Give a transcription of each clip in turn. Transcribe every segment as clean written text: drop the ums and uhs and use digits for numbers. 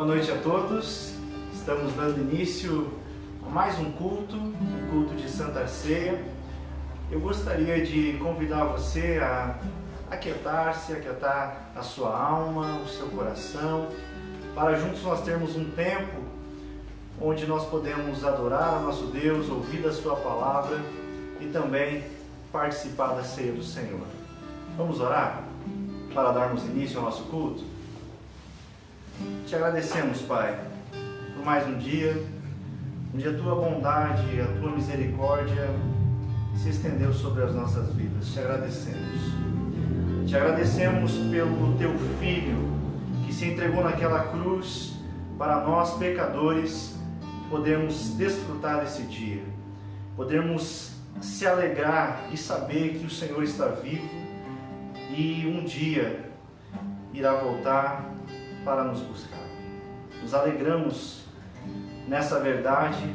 Boa noite a todos. Estamos dando início a mais um culto de Santa Ceia. Eu gostaria de convidar você a aquietar-se, aquietar a sua alma, o seu coração, para juntos nós termos um tempo onde nós podemos adorar a nosso Deus, ouvir a sua palavra e também participar da ceia do Senhor. Vamos orar para darmos início ao nosso culto? Te agradecemos, Pai, por mais um dia onde a Tua bondade, a Tua misericórdia se estendeu sobre as nossas vidas. Te agradecemos. Te agradecemos pelo Teu Filho que se entregou naquela cruz para nós, pecadores, podermos desfrutar desse dia, podermos se alegrar e saber que o Senhor está vivo e um dia irá voltar para nos buscar. Nos alegramos nessa verdade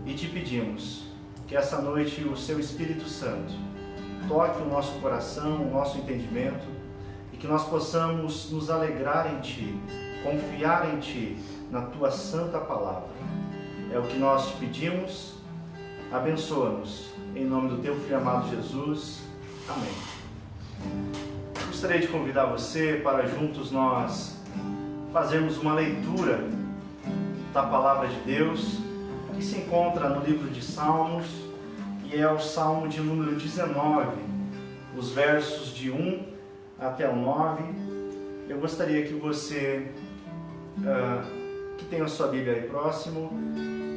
e te pedimos que essa noite o Seu Espírito Santo toque o nosso coração, o nosso entendimento e que nós possamos nos alegrar em Ti, confiar em Ti, na Tua santa palavra. É o que nós te pedimos. Abençoa-nos em nome do Teu Filho amado Jesus. Amém. Gostaria de convidar você para juntos nós fazermos uma leitura da palavra de Deus que se encontra no livro de Salmos e é o Salmo de número 19, os versos de 1 até o 9. Eu gostaria que você, que tem a sua Bíblia aí próximo,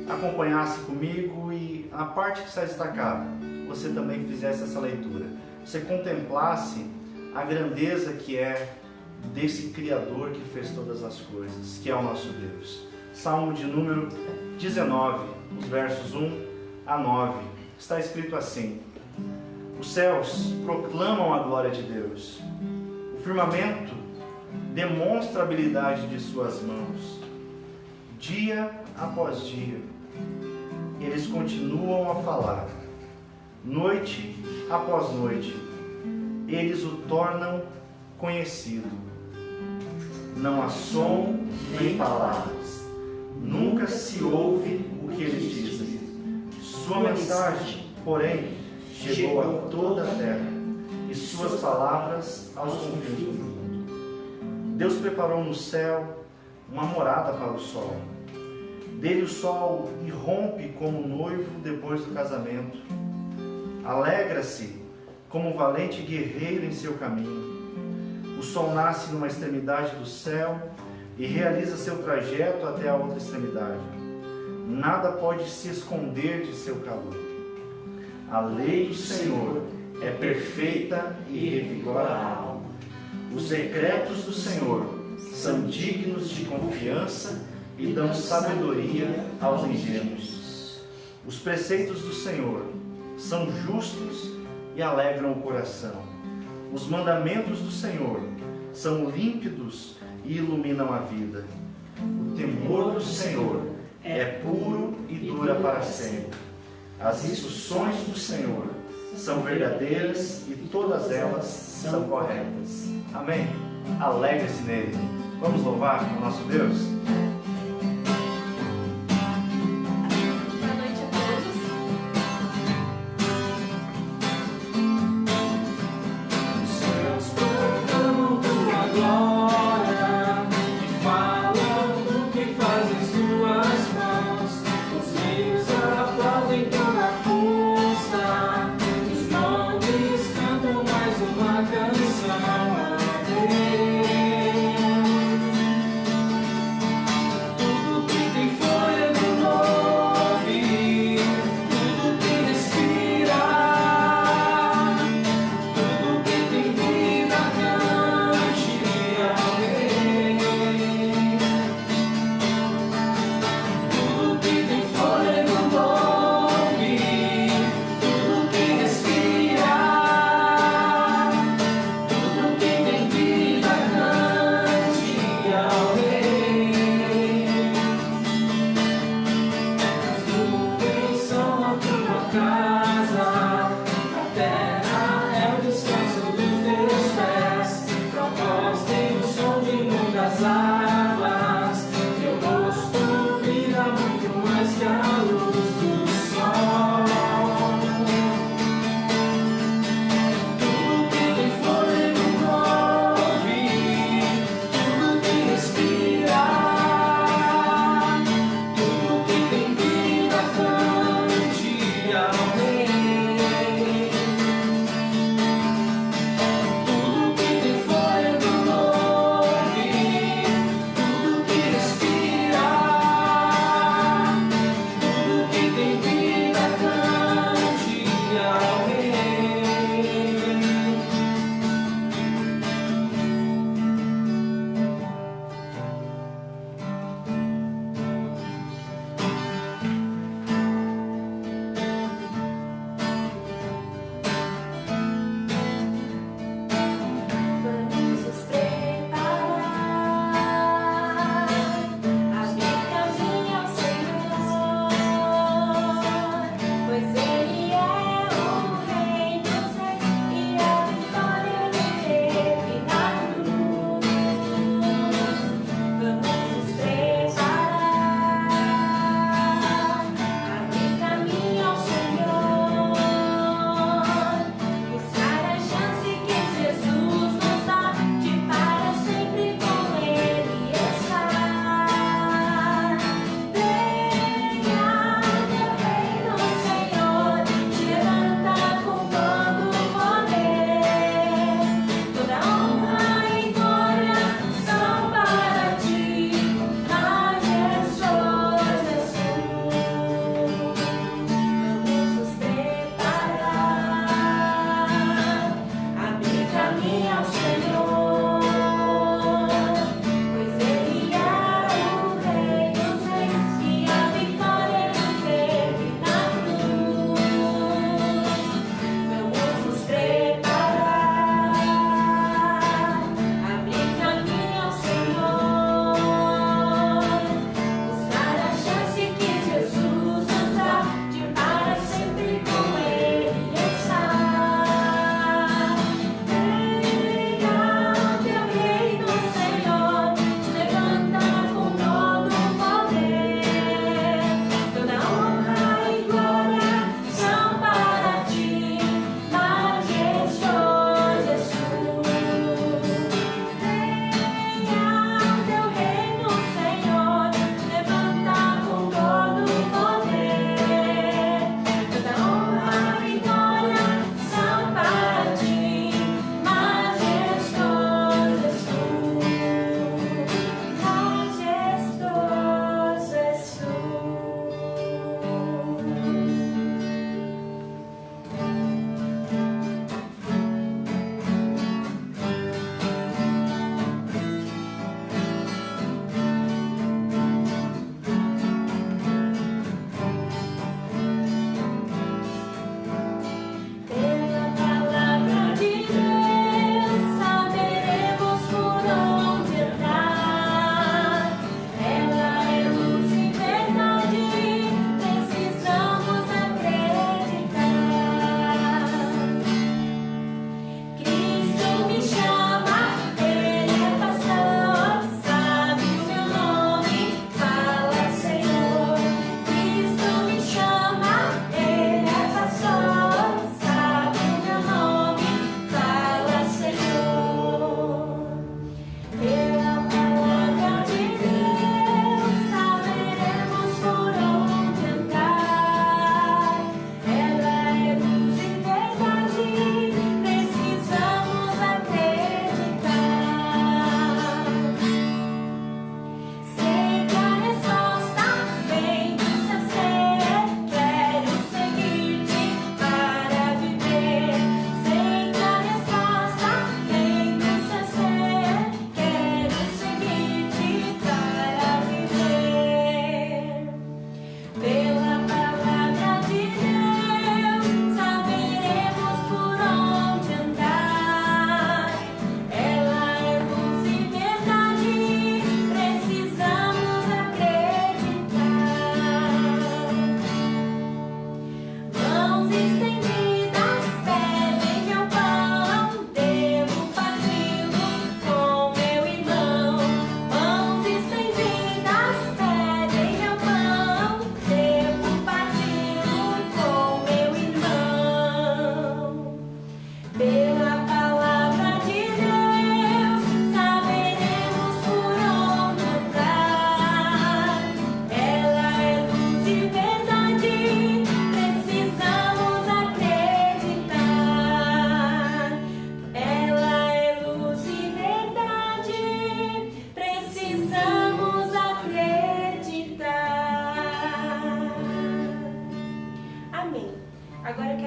acompanhasse comigo e a parte que está destacada, você também fizesse essa leitura. Você contemplasse a grandeza que é desse Criador que fez todas as coisas, que é o nosso Deus. Salmo de número 19, os versos 1 a 9. Está escrito assim: os céus proclamam a glória de Deus. O firmamento demonstra a habilidade de suas mãos. Dia após dia, eles continuam a falar. Noite após noite, eles o tornam conhecido. Não há som nem palavras. Nunca se ouve o que eles dizem. Sua mensagem, porém, chegou a toda a terra e suas palavras aos confins do mundo. Deus preparou no céu uma morada para o sol. Dele o sol irrompe como noivo depois do casamento. Alegra-se como um valente guerreiro em seu caminho. O sol nasce numa extremidade do céu e realiza seu trajeto até a outra extremidade. Nada pode se esconder de seu calor. A lei do Senhor é perfeita e revigora a alma. Os decretos do Senhor são dignos de confiança e dão sabedoria aos ingênuos. Os preceitos do Senhor são justos e alegram o coração. Os mandamentos do Senhor são límpidos e iluminam a vida. O temor do Senhor é puro e dura para sempre. As instruções do Senhor são verdadeiras e todas elas são corretas. Amém? Alegre-se nele. Vamos louvar o nosso Deus?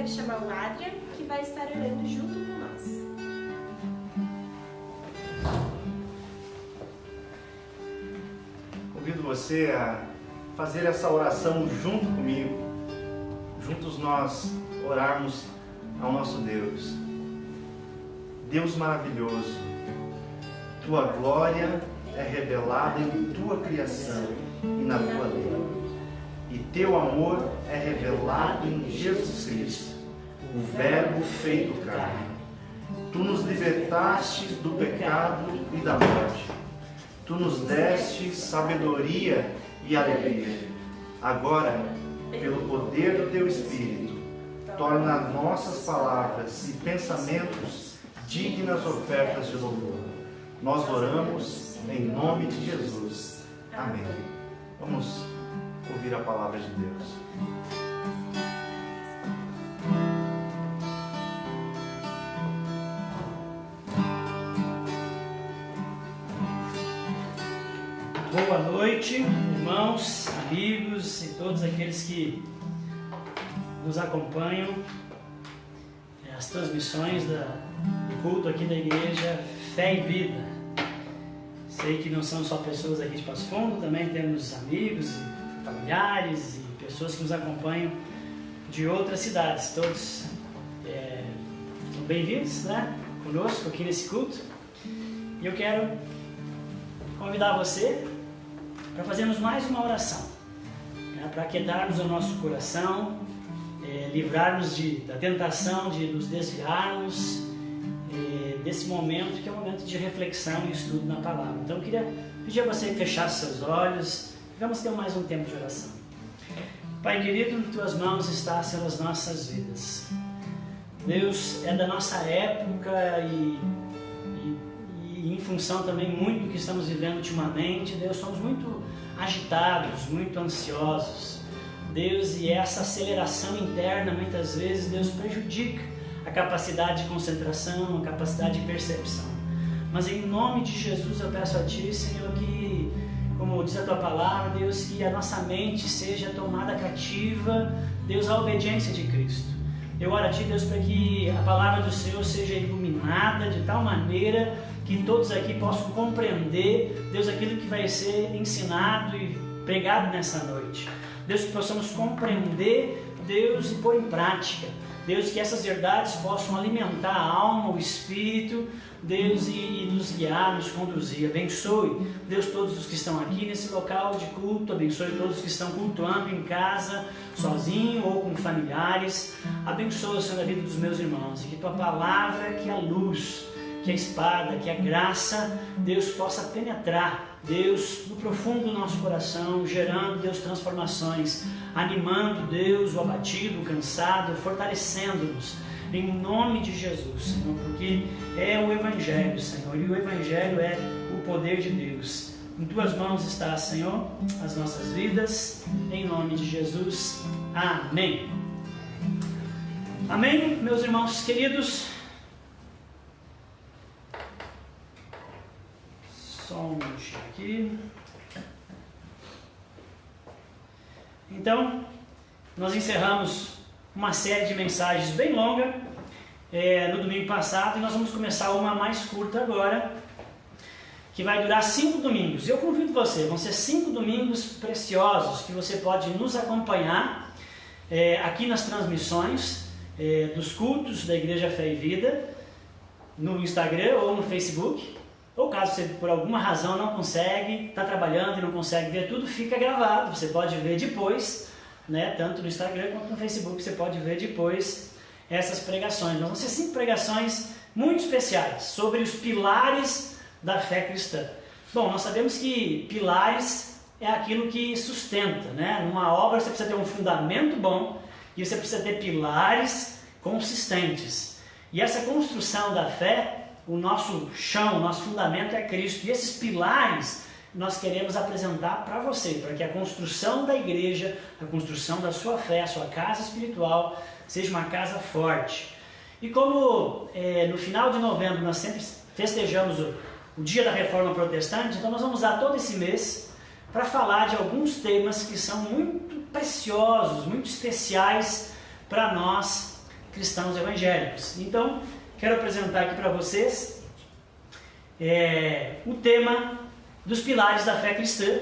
quero chamar o Adrian, que vai estar orando junto com nós. Convido você a fazer essa oração junto comigo. Juntos nós orarmos ao nosso Deus. Deus maravilhoso, tua glória é revelada em tua criação e na tua lei. E teu amor é revelado em Jesus Cristo, o Verbo feito carne. Tu nos libertastes do pecado e da morte. Tu nos deste sabedoria e alegria. Agora, pelo poder do teu Espírito, torna nossas palavras e pensamentos dignas ofertas de louvor. Nós oramos em nome de Jesus. Amém. Vamos ouvir a palavra de Deus. Boa noite, irmãos, amigos e todos aqueles que nos acompanham. As transmissões do culto aqui da igreja Fé e Vida. Sei que não são só pessoas aqui de Passo Fundo, também temos amigos e familiares e pessoas que nos acompanham de outras cidades. Todos são bem-vindos, né, conosco aqui nesse culto. E eu quero convidar você para fazermos mais uma oração, né, para aquietarmos o nosso coração, livrarmos da tentação de nos desviarmos desse momento que é um momento de reflexão e estudo na palavra. Então eu queria pedir a você que fechasse seus olhos e vamos ter mais um tempo de oração. Pai querido, em tuas mãos está as nossas vidas. Deus, é da nossa época e em função também muito do que estamos vivendo ultimamente, Deus, somos muito agitados, muito ansiosos. Deus, e essa aceleração interna muitas vezes, Deus, prejudica a capacidade de concentração, a capacidade de percepção. Mas em nome de Jesus eu peço a Ti, Senhor, que, como diz a Tua palavra, Deus, que a nossa mente seja tomada cativa, Deus, à obediência de Cristo. Eu oro a Ti, Deus, para que a palavra do Senhor seja iluminada de tal maneira que todos aqui possam compreender, Deus, aquilo que vai ser ensinado e pregado nessa noite. Deus, que possamos compreender, Deus, e pôr em prática. Deus, que essas verdades possam alimentar a alma, o espírito, Deus, e nos guiar, nos conduzir. Abençoe, Deus, todos os que estão aqui nesse local de culto. Abençoe todos os que estão cultuando em casa, sozinho ou com familiares. Abençoe, Senhor, a vida dos meus irmãos. E que Tua palavra, que a luz, que a espada, que a graça, Deus, possa penetrar, Deus, no profundo do nosso coração, gerando, Deus, transformações, animando, Deus, o abatido, o cansado, fortalecendo-nos, em nome de Jesus, Senhor, porque é o Evangelho, Senhor, e o Evangelho é o poder de Deus. Em Tuas mãos está, Senhor, as nossas vidas, em nome de Jesus. Amém. Amém, meus irmãos queridos. Só um minutinho aqui. Então, nós encerramos uma série de mensagens bem longa no domingo passado e nós vamos começar uma mais curta agora, que vai durar 5 domingos. Eu convido você, vão ser 5 domingos preciosos que você pode nos acompanhar aqui nas transmissões dos cultos da Igreja Fé e Vida, no Instagram ou no Facebook. Ou caso você por alguma razão não consegue, está trabalhando e não consegue ver tudo, fica gravado, você pode ver depois, né? Tanto no Instagram quanto no Facebook você pode ver depois essas pregações. Então vão ser 5 pregações muito especiais sobre os pilares da fé cristã. Bom, nós sabemos que pilares é aquilo que sustenta, né? Numa obra você precisa ter um fundamento bom e você precisa ter pilares consistentes. E essa construção da fé, o nosso chão, o nosso fundamento é Cristo. E esses pilares nós queremos apresentar para você, para que a construção da igreja, a construção da sua fé, a sua casa espiritual, seja uma casa forte. E como no final de novembro nós sempre festejamos o Dia da Reforma Protestante, então nós vamos usar todo esse mês para falar de alguns temas que são muito preciosos, muito especiais para nós cristãos evangélicos. Então, quero apresentar aqui para vocês o tema dos pilares da fé cristã,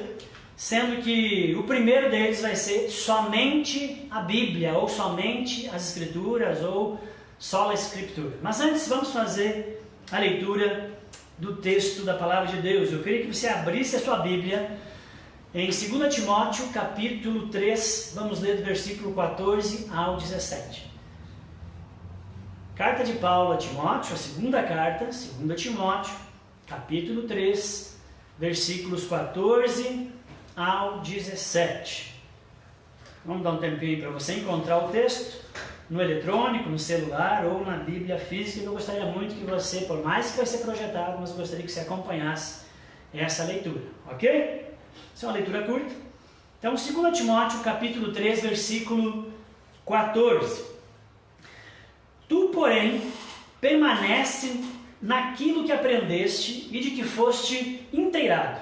sendo que o primeiro deles vai ser somente a Bíblia, ou somente as Escrituras, ou sola Escritura. Mas antes vamos fazer a leitura do texto da Palavra de Deus. Eu queria que você abrisse a sua Bíblia em 2 Timóteo, capítulo 3, vamos ler do versículo 14 ao 17. Carta de Paulo a Timóteo, a segunda carta, 2 Timóteo, capítulo 3, versículos 14 ao 17. Vamos dar um tempinho para você encontrar o texto no eletrônico, no celular ou na Bíblia física. Eu gostaria muito que você, por mais que vai ser projetado, mas eu gostaria que você acompanhasse essa leitura, ok? Isso é uma leitura curta. Então, 2 Timóteo, capítulo 3, versículo 14. Tu, porém, permanece naquilo que aprendeste e de que foste inteirado,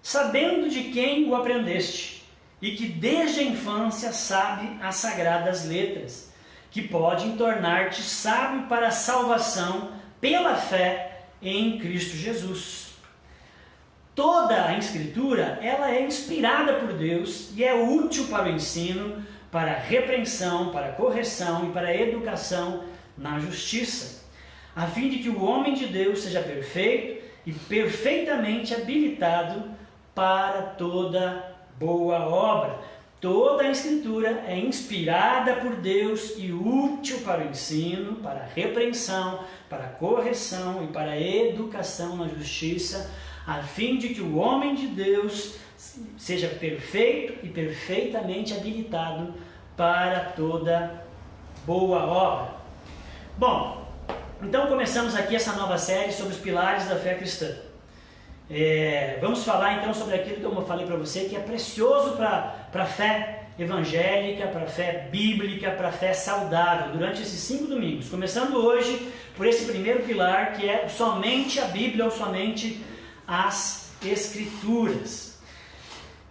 sabendo de quem o aprendeste, e que desde a infância sabe as sagradas letras, que podem tornar-te sábio para a salvação pela fé em Cristo Jesus. Toda a Escritura, ela é inspirada por Deus e é útil para o ensino, para a repreensão, para a correção e para a educação na justiça, a fim de que o homem de Deus seja perfeito e perfeitamente habilitado para toda boa obra. Toda a Escritura é inspirada por Deus e útil para o ensino, para a repreensão, para a correção e para a educação na justiça, a fim de que o homem de Deus seja perfeito e perfeitamente habilitado para toda boa obra. Bom, então começamos aqui essa nova série sobre os pilares da fé cristã. Vamos falar então sobre aquilo que eu falei para você, que é precioso para a fé evangélica, para a fé bíblica, para a fé saudável, durante esses 5 domingos. Começando hoje por esse primeiro pilar, que é somente a Bíblia ou somente as Escrituras.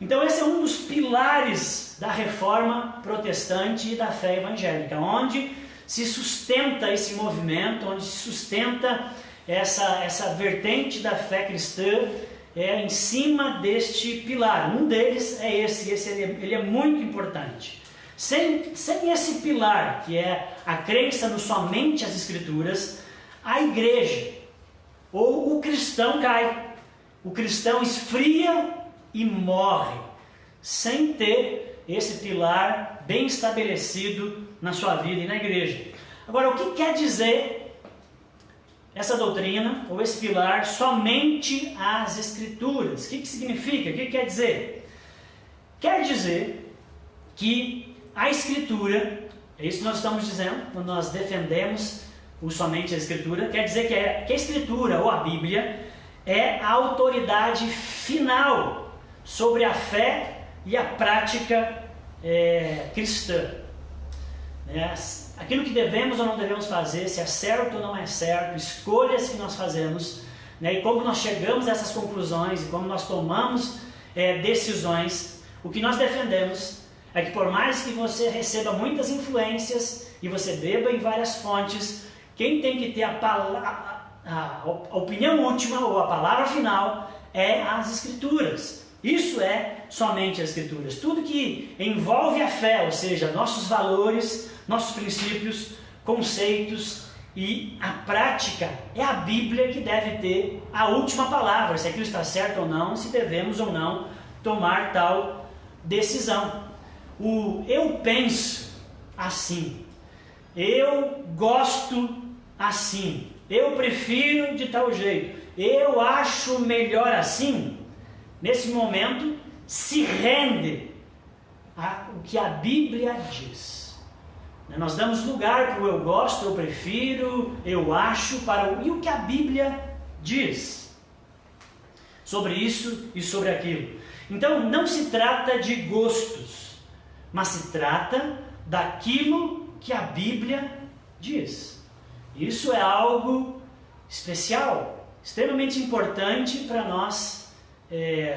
Então esse é um dos pilares da reforma protestante e da fé evangélica, onde se sustenta esse movimento, onde se sustenta essa vertente da fé cristã em cima deste pilar. Um deles é esse ele é muito importante. Sem esse pilar, que é a crença no somente as Escrituras, a igreja ou o cristão cai. O cristão esfria e morre, sem ter esse pilar bem estabelecido na sua vida e na igreja. Agora, o que quer dizer essa doutrina, ou esse pilar, somente as Escrituras? O que significa? O que quer dizer? Quer dizer que a Escritura, é isso que nós estamos dizendo, quando nós defendemos o somente a Escritura, quer dizer que a Escritura, ou a Bíblia, é a autoridade final sobre a fé e a prática cristã. Aquilo que devemos ou não devemos fazer, se é certo ou não é certo, escolhas que nós fazemos, e como nós chegamos a essas conclusões e como nós tomamos decisões. O que nós defendemos é que, por mais que você receba muitas influências e você beba em várias fontes, quem tem que ter a opinião última ou a palavra final é as Escrituras. Isso é somente as Escrituras. Tudo que envolve a fé, ou seja, nossos valores, nossos princípios, conceitos e a prática, é a Bíblia que deve ter a última palavra, se aquilo está certo ou não, se devemos ou não tomar tal decisão. Eu penso assim, eu gosto assim, eu prefiro de tal jeito, eu acho melhor assim. Nesse momento, se rende ao que a Bíblia diz. Nós damos lugar para o eu gosto, eu prefiro, eu acho, e o que a Bíblia diz sobre isso e sobre aquilo. Então, não se trata de gostos, mas se trata daquilo que a Bíblia diz. Isso é algo especial, extremamente importante para nós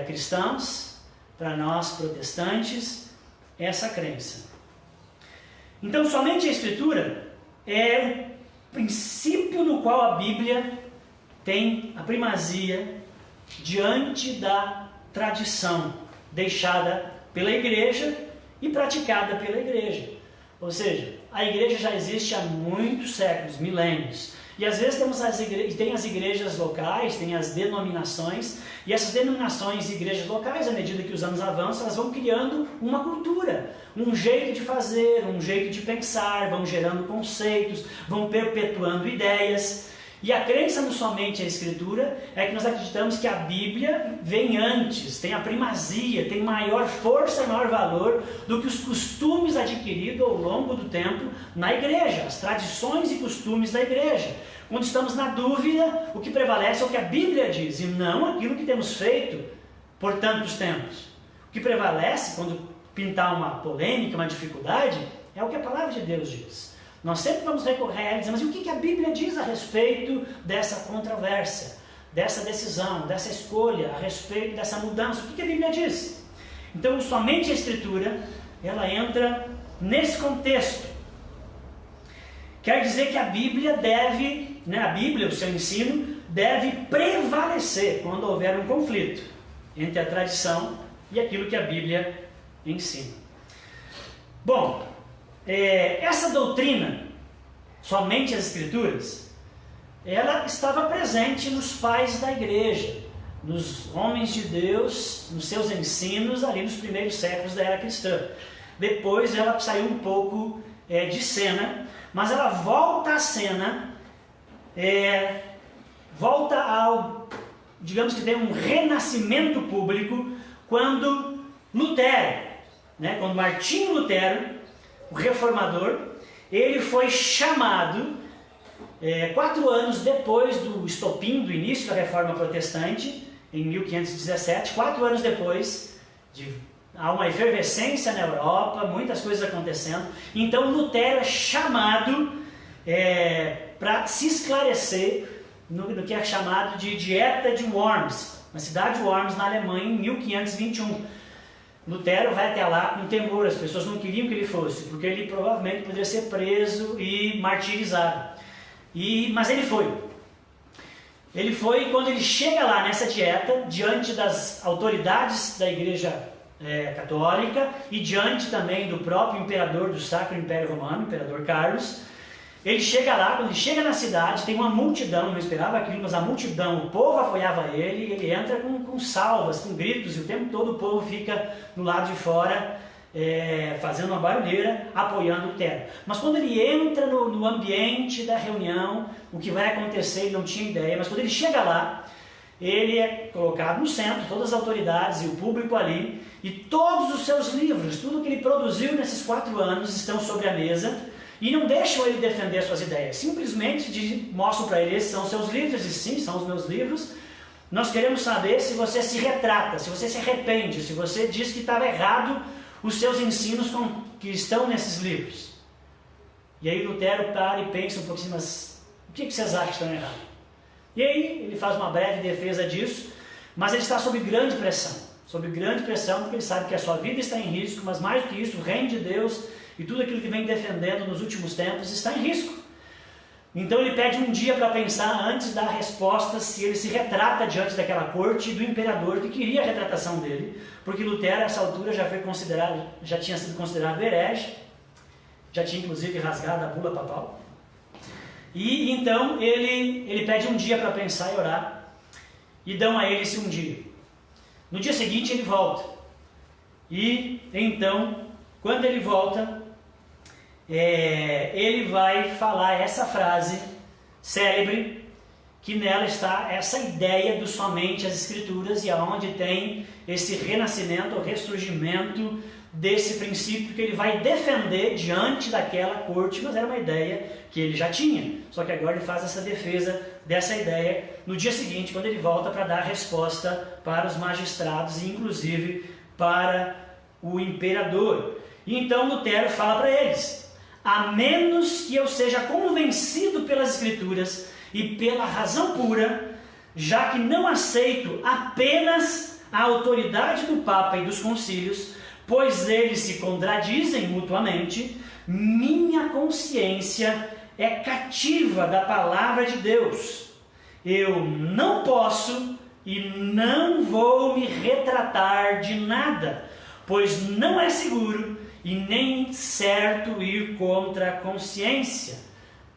cristãos, para nós protestantes, essa crença. Então, somente a Escritura é o princípio no qual a Bíblia tem a primazia diante da tradição deixada pela igreja e praticada pela igreja. Ou seja, a igreja já existe há muitos séculos, milênios. E às vezes tem as igrejas locais, tem as denominações, e essas denominações e igrejas locais, à medida que os anos avançam, elas vão criando uma cultura, um jeito de fazer, um jeito de pensar, vão gerando conceitos, vão perpetuando ideias. E a crença no somente a Escritura é que nós acreditamos que a Bíblia vem antes, tem a primazia, tem maior força e maior valor do que os costumes adquiridos ao longo do tempo na igreja, as tradições e costumes da igreja. Quando estamos na dúvida, o que prevalece é o que a Bíblia diz e não aquilo que temos feito por tantos tempos. O que prevalece quando pintar uma polêmica, uma dificuldade, é o que a palavra de Deus diz. Nós sempre vamos recorrer a ela e dizer, mas o que a Bíblia diz a respeito dessa controvérsia, dessa decisão, dessa escolha, a respeito dessa mudança? O que a Bíblia diz? Então, somente a Escritura, ela entra nesse contexto. Quer dizer que a Bíblia deve, a Bíblia, o seu ensino, deve prevalecer quando houver um conflito entre a tradição e aquilo que a Bíblia ensina. Bom, essa doutrina, somente as Escrituras, ela estava presente nos pais da igreja, nos homens de Deus, nos seus ensinos ali nos primeiros séculos da era cristã. Depois ela saiu um pouco de cena, mas ela volta à cena, volta ao, digamos que tem um renascimento público, quando Lutero, quando Martinho Lutero, o reformador, ele foi chamado 4 anos depois do estopim, do início da Reforma Protestante, em 1517, 4 anos depois, há uma efervescência na Europa, muitas coisas acontecendo. Então Lutero é chamado para se esclarecer no que é chamado de Dieta de Worms, na cidade de Worms, na Alemanha, em 1521. Lutero vai até lá com temor, as pessoas não queriam que ele fosse, porque ele provavelmente poderia ser preso e martirizado. Mas ele foi. Ele foi, e quando ele chega lá nessa dieta, diante das autoridades da Igreja Católica e diante também do próprio imperador do Sacro Império Romano, o imperador Carlos, ele chega lá, quando ele chega na cidade, tem uma multidão, não esperava aquilo, mas a multidão, o povo apoiava ele, e ele entra com salvas, com gritos, e o tempo todo o povo fica no lado de fora, fazendo uma barulheira, apoiando Lutero. Mas quando ele entra no ambiente da reunião, o que vai acontecer, ele não tinha ideia, mas quando ele chega lá, ele é colocado no centro, todas as autoridades e o público ali, e todos os seus livros, tudo que ele produziu nesses 4 anos estão sobre a mesa, e não deixam ele defender suas ideias, simplesmente mostram para ele, esses são seus livros, e sim, são os meus livros. Nós queremos saber se você se retrata, se você se arrepende, se você diz que estava errado os seus ensinos que estão nesses livros. E aí Lutero para e pensa um pouco assim, mas o que vocês acham que estão errados? E aí ele faz uma breve defesa disso, mas ele está sob grande pressão, porque ele sabe que a sua vida está em risco, mas mais do que isso, o reino de Deus e tudo aquilo que vem defendendo nos últimos tempos está em risco. Então ele pede um dia para pensar antes da resposta, se ele se retrata diante daquela corte do imperador que queria a retratação dele, porque Lutero a essa altura já tinha sido considerado herege, já tinha inclusive rasgado a bula papal. E então ele pede um dia para pensar e orar, e dão a ele esse um dia. No dia seguinte ele volta, e então quando ele volta, ele vai falar essa frase célebre, que nela está essa ideia do somente as Escrituras, e aonde tem esse renascimento, o ressurgimento desse princípio que ele vai defender diante daquela corte, mas era uma ideia que ele já tinha, só que agora ele faz essa defesa dessa ideia no dia seguinte, quando ele volta para dar resposta para os magistrados e inclusive para o imperador. E então Lutero fala para eles: a menos que eu seja convencido pelas Escrituras e pela razão pura, já que não aceito apenas a autoridade do Papa e dos concílios, pois eles se contradizem mutuamente, minha consciência é cativa da palavra de Deus. Eu não posso e não vou me retratar de nada, pois não é seguro e nem certo ir contra a consciência.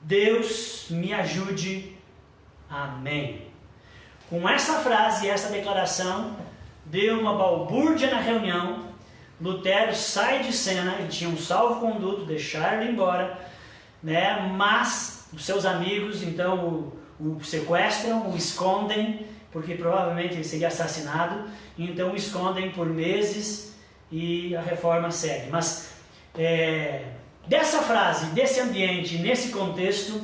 Deus me ajude. Amém. Com essa frase e essa declaração, deu uma balbúrdia na reunião. Lutero sai de cena, ele tinha um salvo-conduto, deixaram ele embora, né? Mas os seus amigos então o sequestram, o escondem, porque provavelmente ele seria assassinado, então o escondem por meses e a reforma segue. Mas dessa frase, desse ambiente, nesse contexto,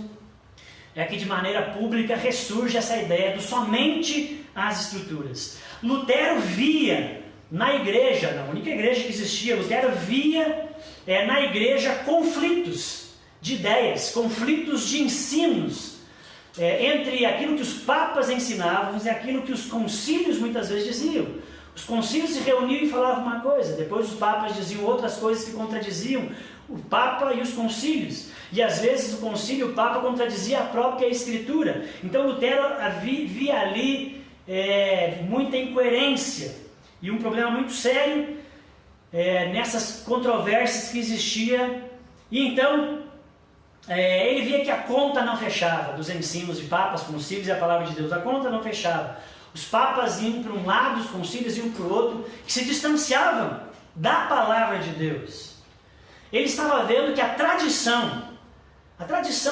é que de maneira pública ressurge essa ideia do somente as Escrituras. Lutero via na igreja, na única igreja que existia, Lutero via na igreja conflitos de ideias, conflitos de ensinos, entre aquilo que os papas ensinavam e aquilo que os concílios muitas vezes diziam. Os concílios se reuniam e falavam uma coisa, depois os papas diziam outras coisas que contradiziam o Papa e os concílios. E às vezes o concílio e o Papa contradizia a própria Escritura. Então Lutero via ali muita incoerência e um problema muito sério nessas controvérsias que existia. E então ele via que a conta não fechava dos ensinos de papas, concílios e a palavra de Deus. A conta não fechava. Os papas iam para um lado, os concílios iam para o outro, que se distanciavam da palavra de Deus. Ele estava vendo que a tradição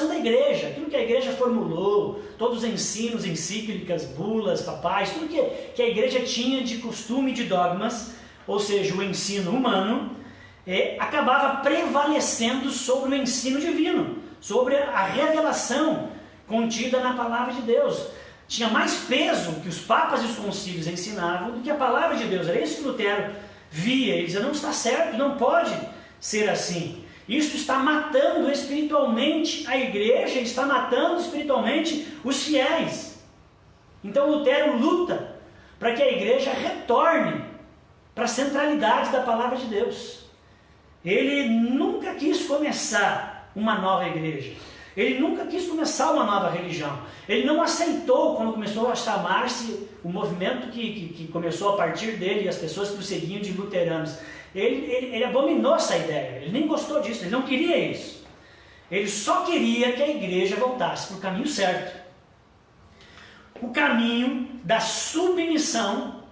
da igreja, aquilo que a igreja formulou, todos os ensinos, encíclicas, bulas, papais, tudo que a igreja tinha de costume, de dogmas, ou seja, o ensino humano, acabava prevalecendo sobre o ensino divino, sobre a revelação contida na palavra de Deus. Tinha mais peso que os papas e os concílios ensinavam do que a palavra de Deus. Era isso que Lutero via. Ele dizia, não está certo, não pode ser assim. Isso está matando espiritualmente a igreja, está matando espiritualmente os fiéis. Então Lutero luta para que a igreja retorne para a centralidade da palavra de Deus. Ele nunca quis começar uma nova igreja. Ele nunca quis começar uma nova religião. Ele não aceitou, quando começou a chamar-se o movimento que começou a partir dele e as pessoas que o seguiam de luteranos. Ele abominou essa ideia, ele nem gostou disso, ele não queria isso. Ele só queria que a igreja voltasse para o caminho certo. O caminho da submissão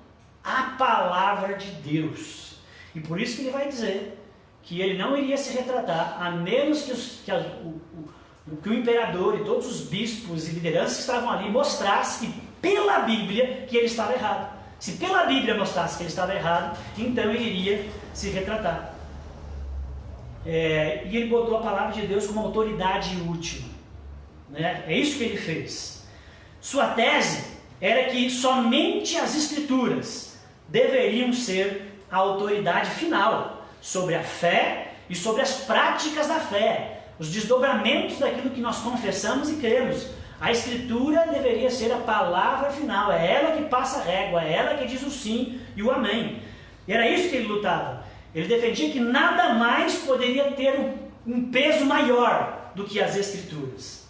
à palavra de Deus. E por isso que ele vai dizer que ele não iria se retratar, a menos que o imperador e todos os bispos e lideranças que estavam ali mostrassem que pela Bíblia que ele estava errado. Se pela Bíblia mostrasse que ele estava errado, então ele iria se retratar. E ele botou a palavra de Deus como autoridade última. Né? É isso que ele fez. Sua tese era que somente as Escrituras deveriam ser a autoridade final sobre a fé e sobre as práticas da fé, os desdobramentos daquilo que nós confessamos e cremos. A Escritura deveria ser a palavra final, é ela que passa a régua, é ela que diz o sim e o amém. E era isso que ele lutava. Ele defendia que nada mais poderia ter um peso maior do que as Escrituras.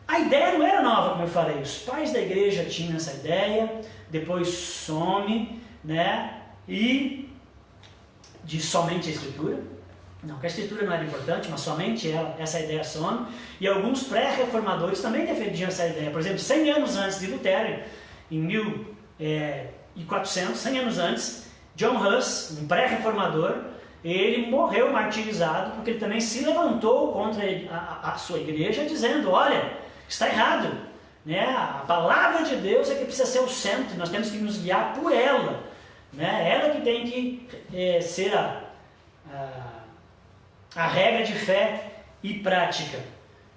A ideia não era nova, como eu falei. Os pais da igreja tinham essa ideia, depois some, né? E diz somente a Escritura. Não, que a Escritura não era importante, mas somente essa ideia some. E alguns pré-reformadores também defendiam essa ideia. Por exemplo, 100 anos antes de Lutero, em 1400, 100 anos antes, John Huss, um pré-reformador, ele morreu martirizado porque ele também se levantou contra a sua igreja dizendo, olha, está errado, né? A palavra de Deus é que precisa ser o centro, nós temos que nos guiar por ela, né? Ela que tem que ser a regra de fé e prática.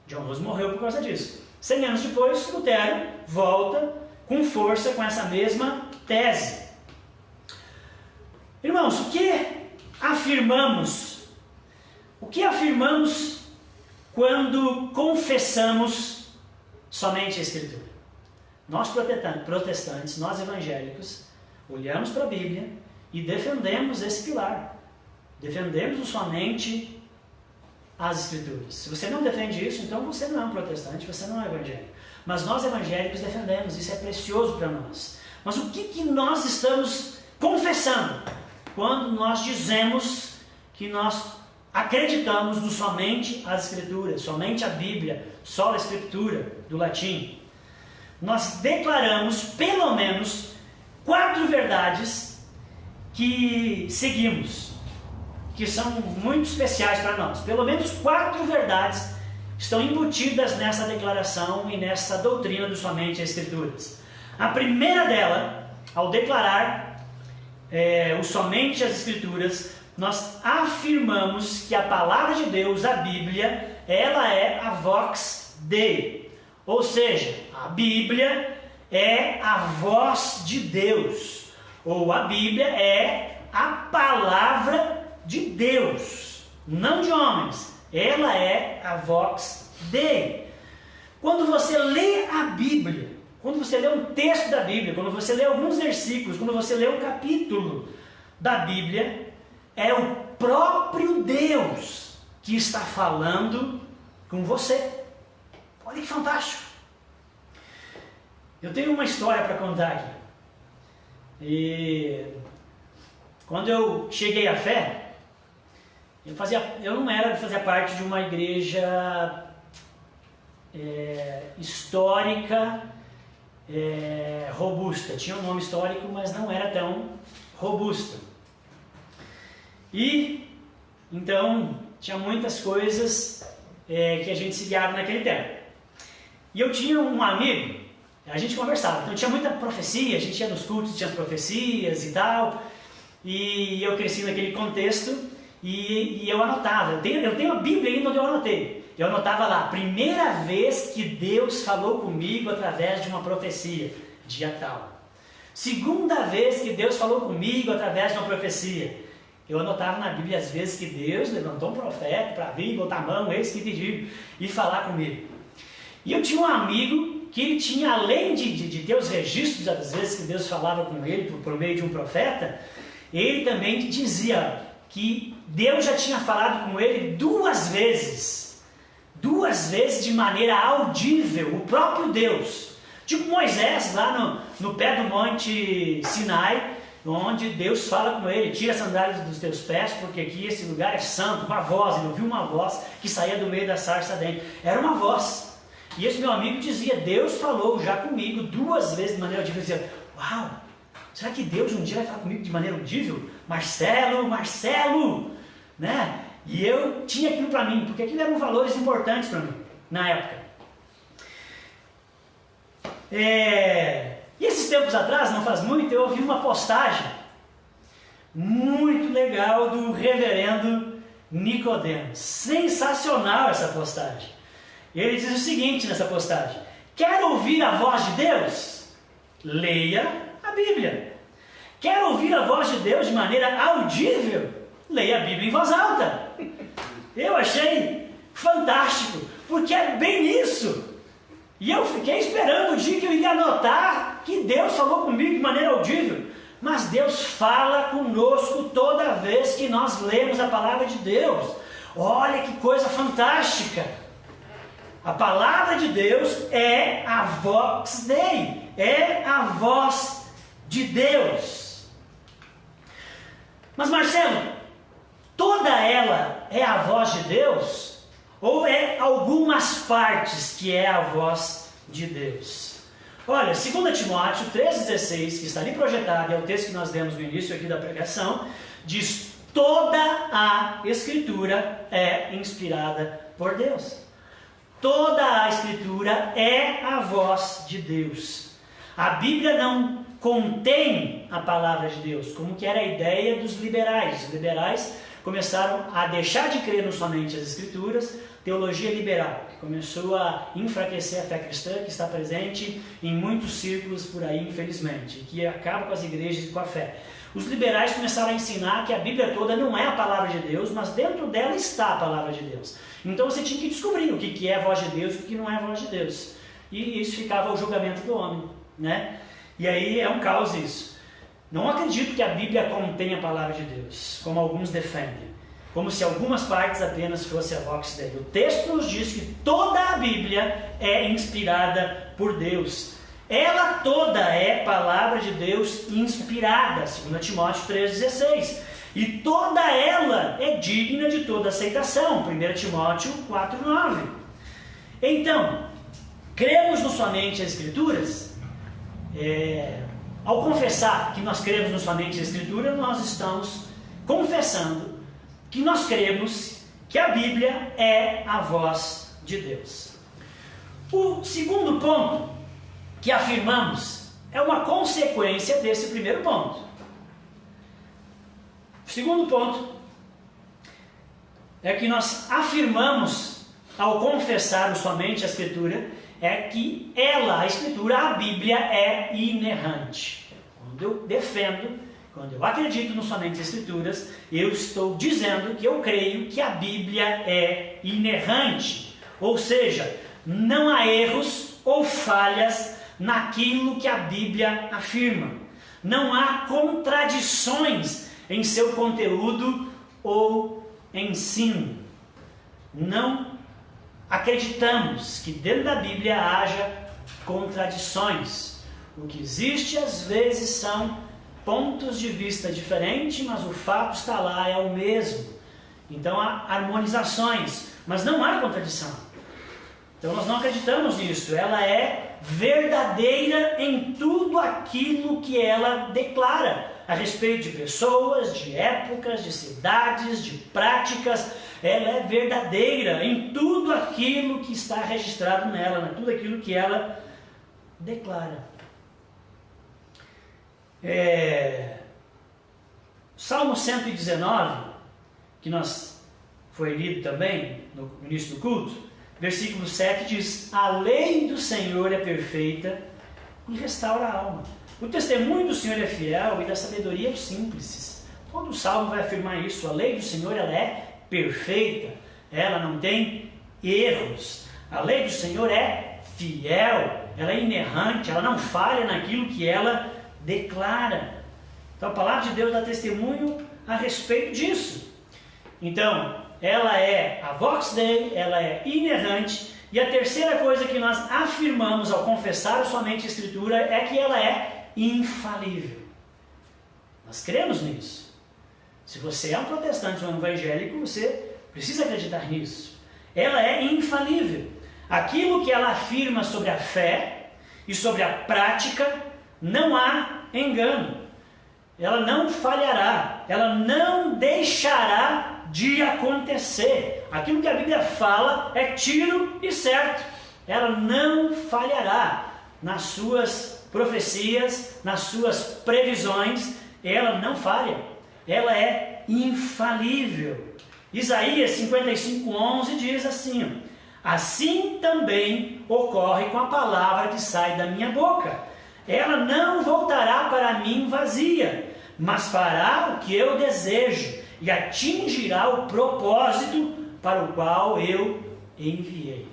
John Huss morreu por causa disso. 100 anos depois, Lutero volta com força com essa mesma tese. Irmãos, o que afirmamos? O que afirmamos quando confessamos somente a Escritura? Nós protestantes, nós evangélicos, olhamos para a Bíblia e defendemos esse pilar. Defendemos somente as Escrituras. Se você não defende isso, então você não é um protestante, você não é evangélico. Mas nós evangélicos defendemos, isso é precioso para nós. Mas o que nós estamos confessando quando nós dizemos que nós acreditamos no somente as Escrituras, somente a Bíblia, sola Escritura, do latim? Nós declaramos pelo menos 4 verdades que seguimos, que são muito especiais para nós. Pelo menos 4 verdades estão embutidas nessa declaração e nessa doutrina do somente as Escrituras. A primeira dela, ao declarar o somente as Escrituras, nós afirmamos que a palavra de Deus, a Bíblia, ela é a vox Dei. Ou seja, a Bíblia é a voz de Deus. Ou a Bíblia é a palavra de Deus, não de homens. Ela é a vox Dei. Quando você lê a Bíblia, quando você lê um texto da Bíblia, quando você lê alguns versículos, quando você lê um capítulo da Bíblia, é o próprio Deus que está falando com você. Olha que fantástico! Eu tenho uma história para contar aqui. E quando eu cheguei à fé, eu não era de fazer parte de uma igreja histórica, robusta. Tinha um nome histórico, mas não era tão robusta. E então tinha muitas coisas que a gente se guiava naquele tempo. E eu tinha um amigo, a gente conversava, então tinha muita profecia, a gente ia nos cultos, tinha as profecias e tal, e eu cresci naquele contexto e eu anotava. Eu tenho a Bíblia ainda onde eu anotei. Eu anotava lá, primeira vez que Deus falou comigo através de uma profecia, dia tal. Segunda vez que Deus falou comigo através de uma profecia. Eu anotava na Bíblia as vezes que Deus levantou um profeta para vir, botar a mão, eis que te digo, e falar comigo. E eu tinha um amigo que ele tinha, além de ter os registros das vezes que Deus falava com ele por meio de um profeta, ele também dizia que Deus já tinha falado com ele 2 vezes de maneira audível, o próprio Deus. Tipo Moisés lá no pé do monte Sinai, onde Deus fala com ele, tira as sandálias dos teus pés, porque aqui esse lugar é santo. Uma voz, ele ouviu uma voz que saía do meio da sarça dentro. Era uma voz. E esse meu amigo dizia, Deus falou já comigo 2 vezes de maneira audível. Eu dizia, uau, será que Deus um dia vai falar comigo de maneira audível? Marcelo, né? E eu tinha aquilo para mim, porque aquilo eram valores importantes para mim, na época. E esses tempos atrás, não faz muito, eu ouvi uma postagem muito legal do reverendo Nicodemos. Sensacional essa postagem. Ele diz o seguinte nessa postagem: quer ouvir a voz de Deus? Leia a Bíblia. Quer ouvir a voz de Deus de maneira audível? Leia a Bíblia em voz alta. Eu achei fantástico, porque é bem isso. E eu fiquei esperando o dia que eu iria anotar que Deus falou comigo de maneira audível. Mas Deus fala conosco toda vez que nós lemos a palavra de Deus. Olha que coisa fantástica! A palavra de Deus é a vox Dei, é a voz de Deus. Mas Marcelo, toda ela é a voz de Deus? Ou é algumas partes que é a voz de Deus? Olha, 2 Timóteo 3,16, que está ali projetado, é o texto que nós demos no início aqui da pregação, diz: toda a Escritura é inspirada por Deus. Toda a Escritura é a voz de Deus. A Bíblia não contém a palavra de Deus, como que era a ideia dos liberais. Os liberais começaram a deixar de crer no somente as Escrituras, teologia liberal, que começou a enfraquecer a fé cristã, que está presente em muitos círculos por aí, infelizmente, que acaba com as igrejas e com a fé. Os liberais começaram a ensinar que a Bíblia toda não é a palavra de Deus, mas dentro dela está a palavra de Deus. Então você tinha que descobrir o que é a voz de Deus e o que não é a voz de Deus. E isso ficava o julgamento do homem, né? E aí é um caos isso. Não acredito que a Bíblia contém a palavra de Deus, como alguns defendem. como se algumas partes apenas fosse a vox dei. O texto nos diz que toda a Bíblia é inspirada por Deus. Ela toda é palavra de Deus inspirada, 2 Timóteo 3,16. E toda ela é digna de toda aceitação, 1 Timóteo 4,9. Então, cremos no somente as Escrituras? Ao confessar que nós cremos no somente as Escrituras, nós estamos confessando que nós cremos que a Bíblia é a voz de Deus. O segundo ponto que afirmamos é uma consequência desse primeiro ponto. O segundo ponto é que nós afirmamos ao confessar somente a Escritura é que ela, a Escritura, a Bíblia é inerrante. Quando eu defendo, quando eu acredito no somente as Escrituras, eu estou dizendo que eu creio que a Bíblia é inerrante. Ou seja, não há erros ou falhas naquilo que a Bíblia afirma. Não há contradições em seu conteúdo ou ensino. Não acreditamos que dentro da Bíblia haja contradições. O que existe às vezes são pontos de vista diferentes, mas o fato está lá, é o mesmo. Então há harmonizações, mas não há contradição. Então nós não acreditamos nisso. Ela é verdadeira em tudo aquilo que ela declara a respeito de pessoas, de épocas, de cidades, de práticas. Ela é verdadeira em tudo aquilo que está registrado nela, em tudo aquilo que ela declara. Salmo 119, que foi lido também no início do culto, versículo 7 diz: a lei do Senhor é perfeita e restaura a alma. O testemunho do Senhor é fiel e da sabedoria aos simples. Todo o salmo vai afirmar isso. A lei do Senhor, ela é perfeita, ela não tem erros. A lei do Senhor é fiel, ela é inerrante, ela não falha naquilo que ela declara. Então a palavra de Deus dá testemunho a respeito disso. Então, ela é a vox dei, ela é inerrante. E a terceira coisa que nós afirmamos ao confessar somente a Escritura é que ela é infalível. Nós cremos nisso. Se você é um protestante ou um evangélico, você precisa acreditar nisso. Ela é infalível. Aquilo que ela afirma sobre a fé e sobre a prática, não há engano. Ela não falhará. Ela não deixará de acontecer. Aquilo que a Bíblia fala é tiro e certo. Ela não falhará nas suas profecias, nas suas previsões. Ela não falha. Ela é infalível. Isaías 55:11 diz assim: assim também ocorre com a palavra que sai da minha boca. Ela não voltará para mim vazia, mas fará o que eu desejo e atingirá o propósito para o qual eu enviei.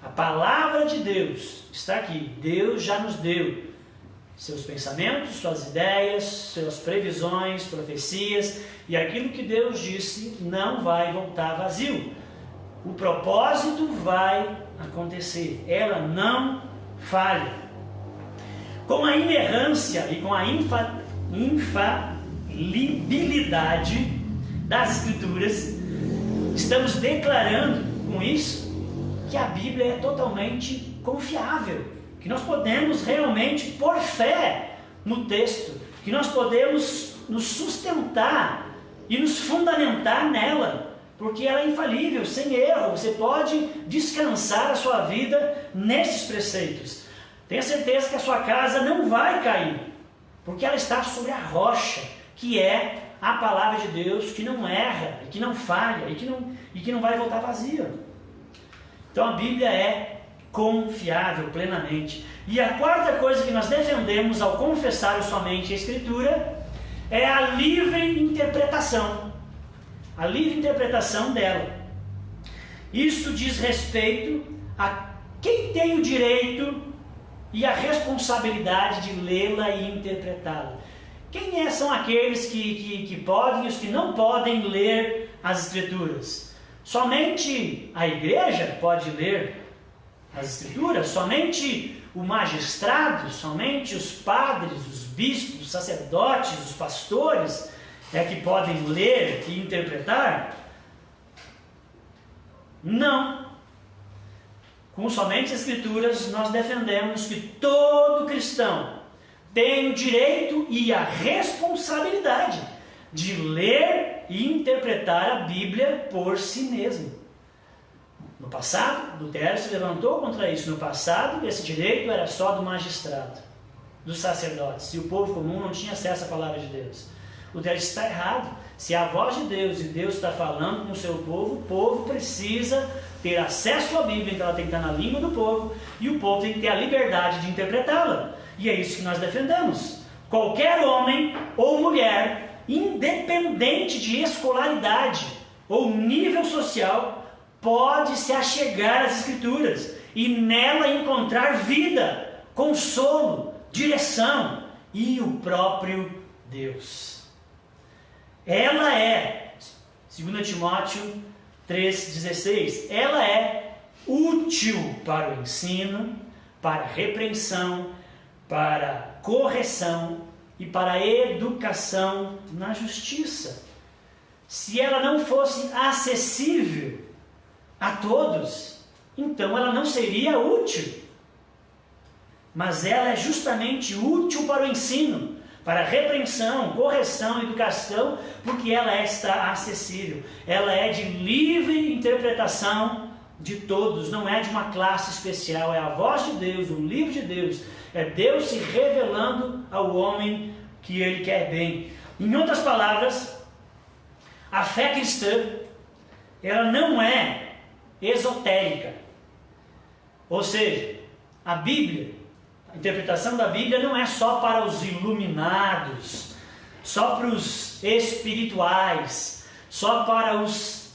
A palavra de Deus está aqui. Deus já nos deu seus pensamentos, suas ideias, suas previsões, profecias, e aquilo que Deus disse não vai voltar vazio. O propósito vai acontecer. Ela não falha. Com a inerrância e com a infalibilidade das Escrituras, estamos declarando com isso que a Bíblia é totalmente confiável, que nós podemos realmente pôr fé no texto, que nós podemos nos sustentar e nos fundamentar nela, porque ela é infalível, sem erro. Você pode descansar a sua vida nesses preceitos. Tenha certeza que a sua casa não vai cair, porque ela está sobre a rocha, que é a palavra de Deus, que não erra, e que não falha, e que não vai voltar vazia. Então a Bíblia é confiável plenamente. E a quarta coisa que nós defendemos ao confessar somente a Escritura é a livre interpretação. A livre interpretação dela. Isso diz respeito a quem tem o direito e a responsabilidade de lê-la e interpretá-la. Quem são aqueles que podem e os que não podem ler as Escrituras? Somente a igreja pode ler as Escrituras? Somente o magistrado? Somente os padres, os bispos, os sacerdotes, os pastores é que podem ler e interpretar? Não. Com somente as Escrituras, nós defendemos que todo cristão tem o direito e a responsabilidade de ler e interpretar a Bíblia por si mesmo. No passado, Lutero se levantou contra isso. No passado, esse direito era só do magistrado, dos sacerdotes, e o povo comum não tinha acesso à palavra de Deus. Lutero disse: está errado. Se é a voz de Deus e Deus está falando com o seu povo, o povo precisa ter acesso à Bíblia, então ela tem que estar na língua do povo, e o povo tem que ter a liberdade de interpretá-la. E é isso que nós defendemos. Qualquer homem ou mulher, independente de escolaridade ou nível social, pode se achegar às Escrituras e nela encontrar vida, consolo, direção e o próprio Deus. Ela é, 2 Timóteo 3,16, ela é útil para o ensino, para a repreensão, para a correção e para a educação na justiça. Se ela não fosse acessível a todos, então ela não seria útil. Mas ela é justamente útil para o ensino, para a repreensão, correção, educação, porque ela está acessível. Ela é de livre interpretação de todos, não é de uma classe especial, é a voz de Deus, o livro de Deus, é Deus se revelando ao homem que Ele quer bem. Em outras palavras, a fé cristã, ela não é esotérica, ou seja, a Bíblia, a interpretação da Bíblia não é só para os iluminados, só para os espirituais, só para os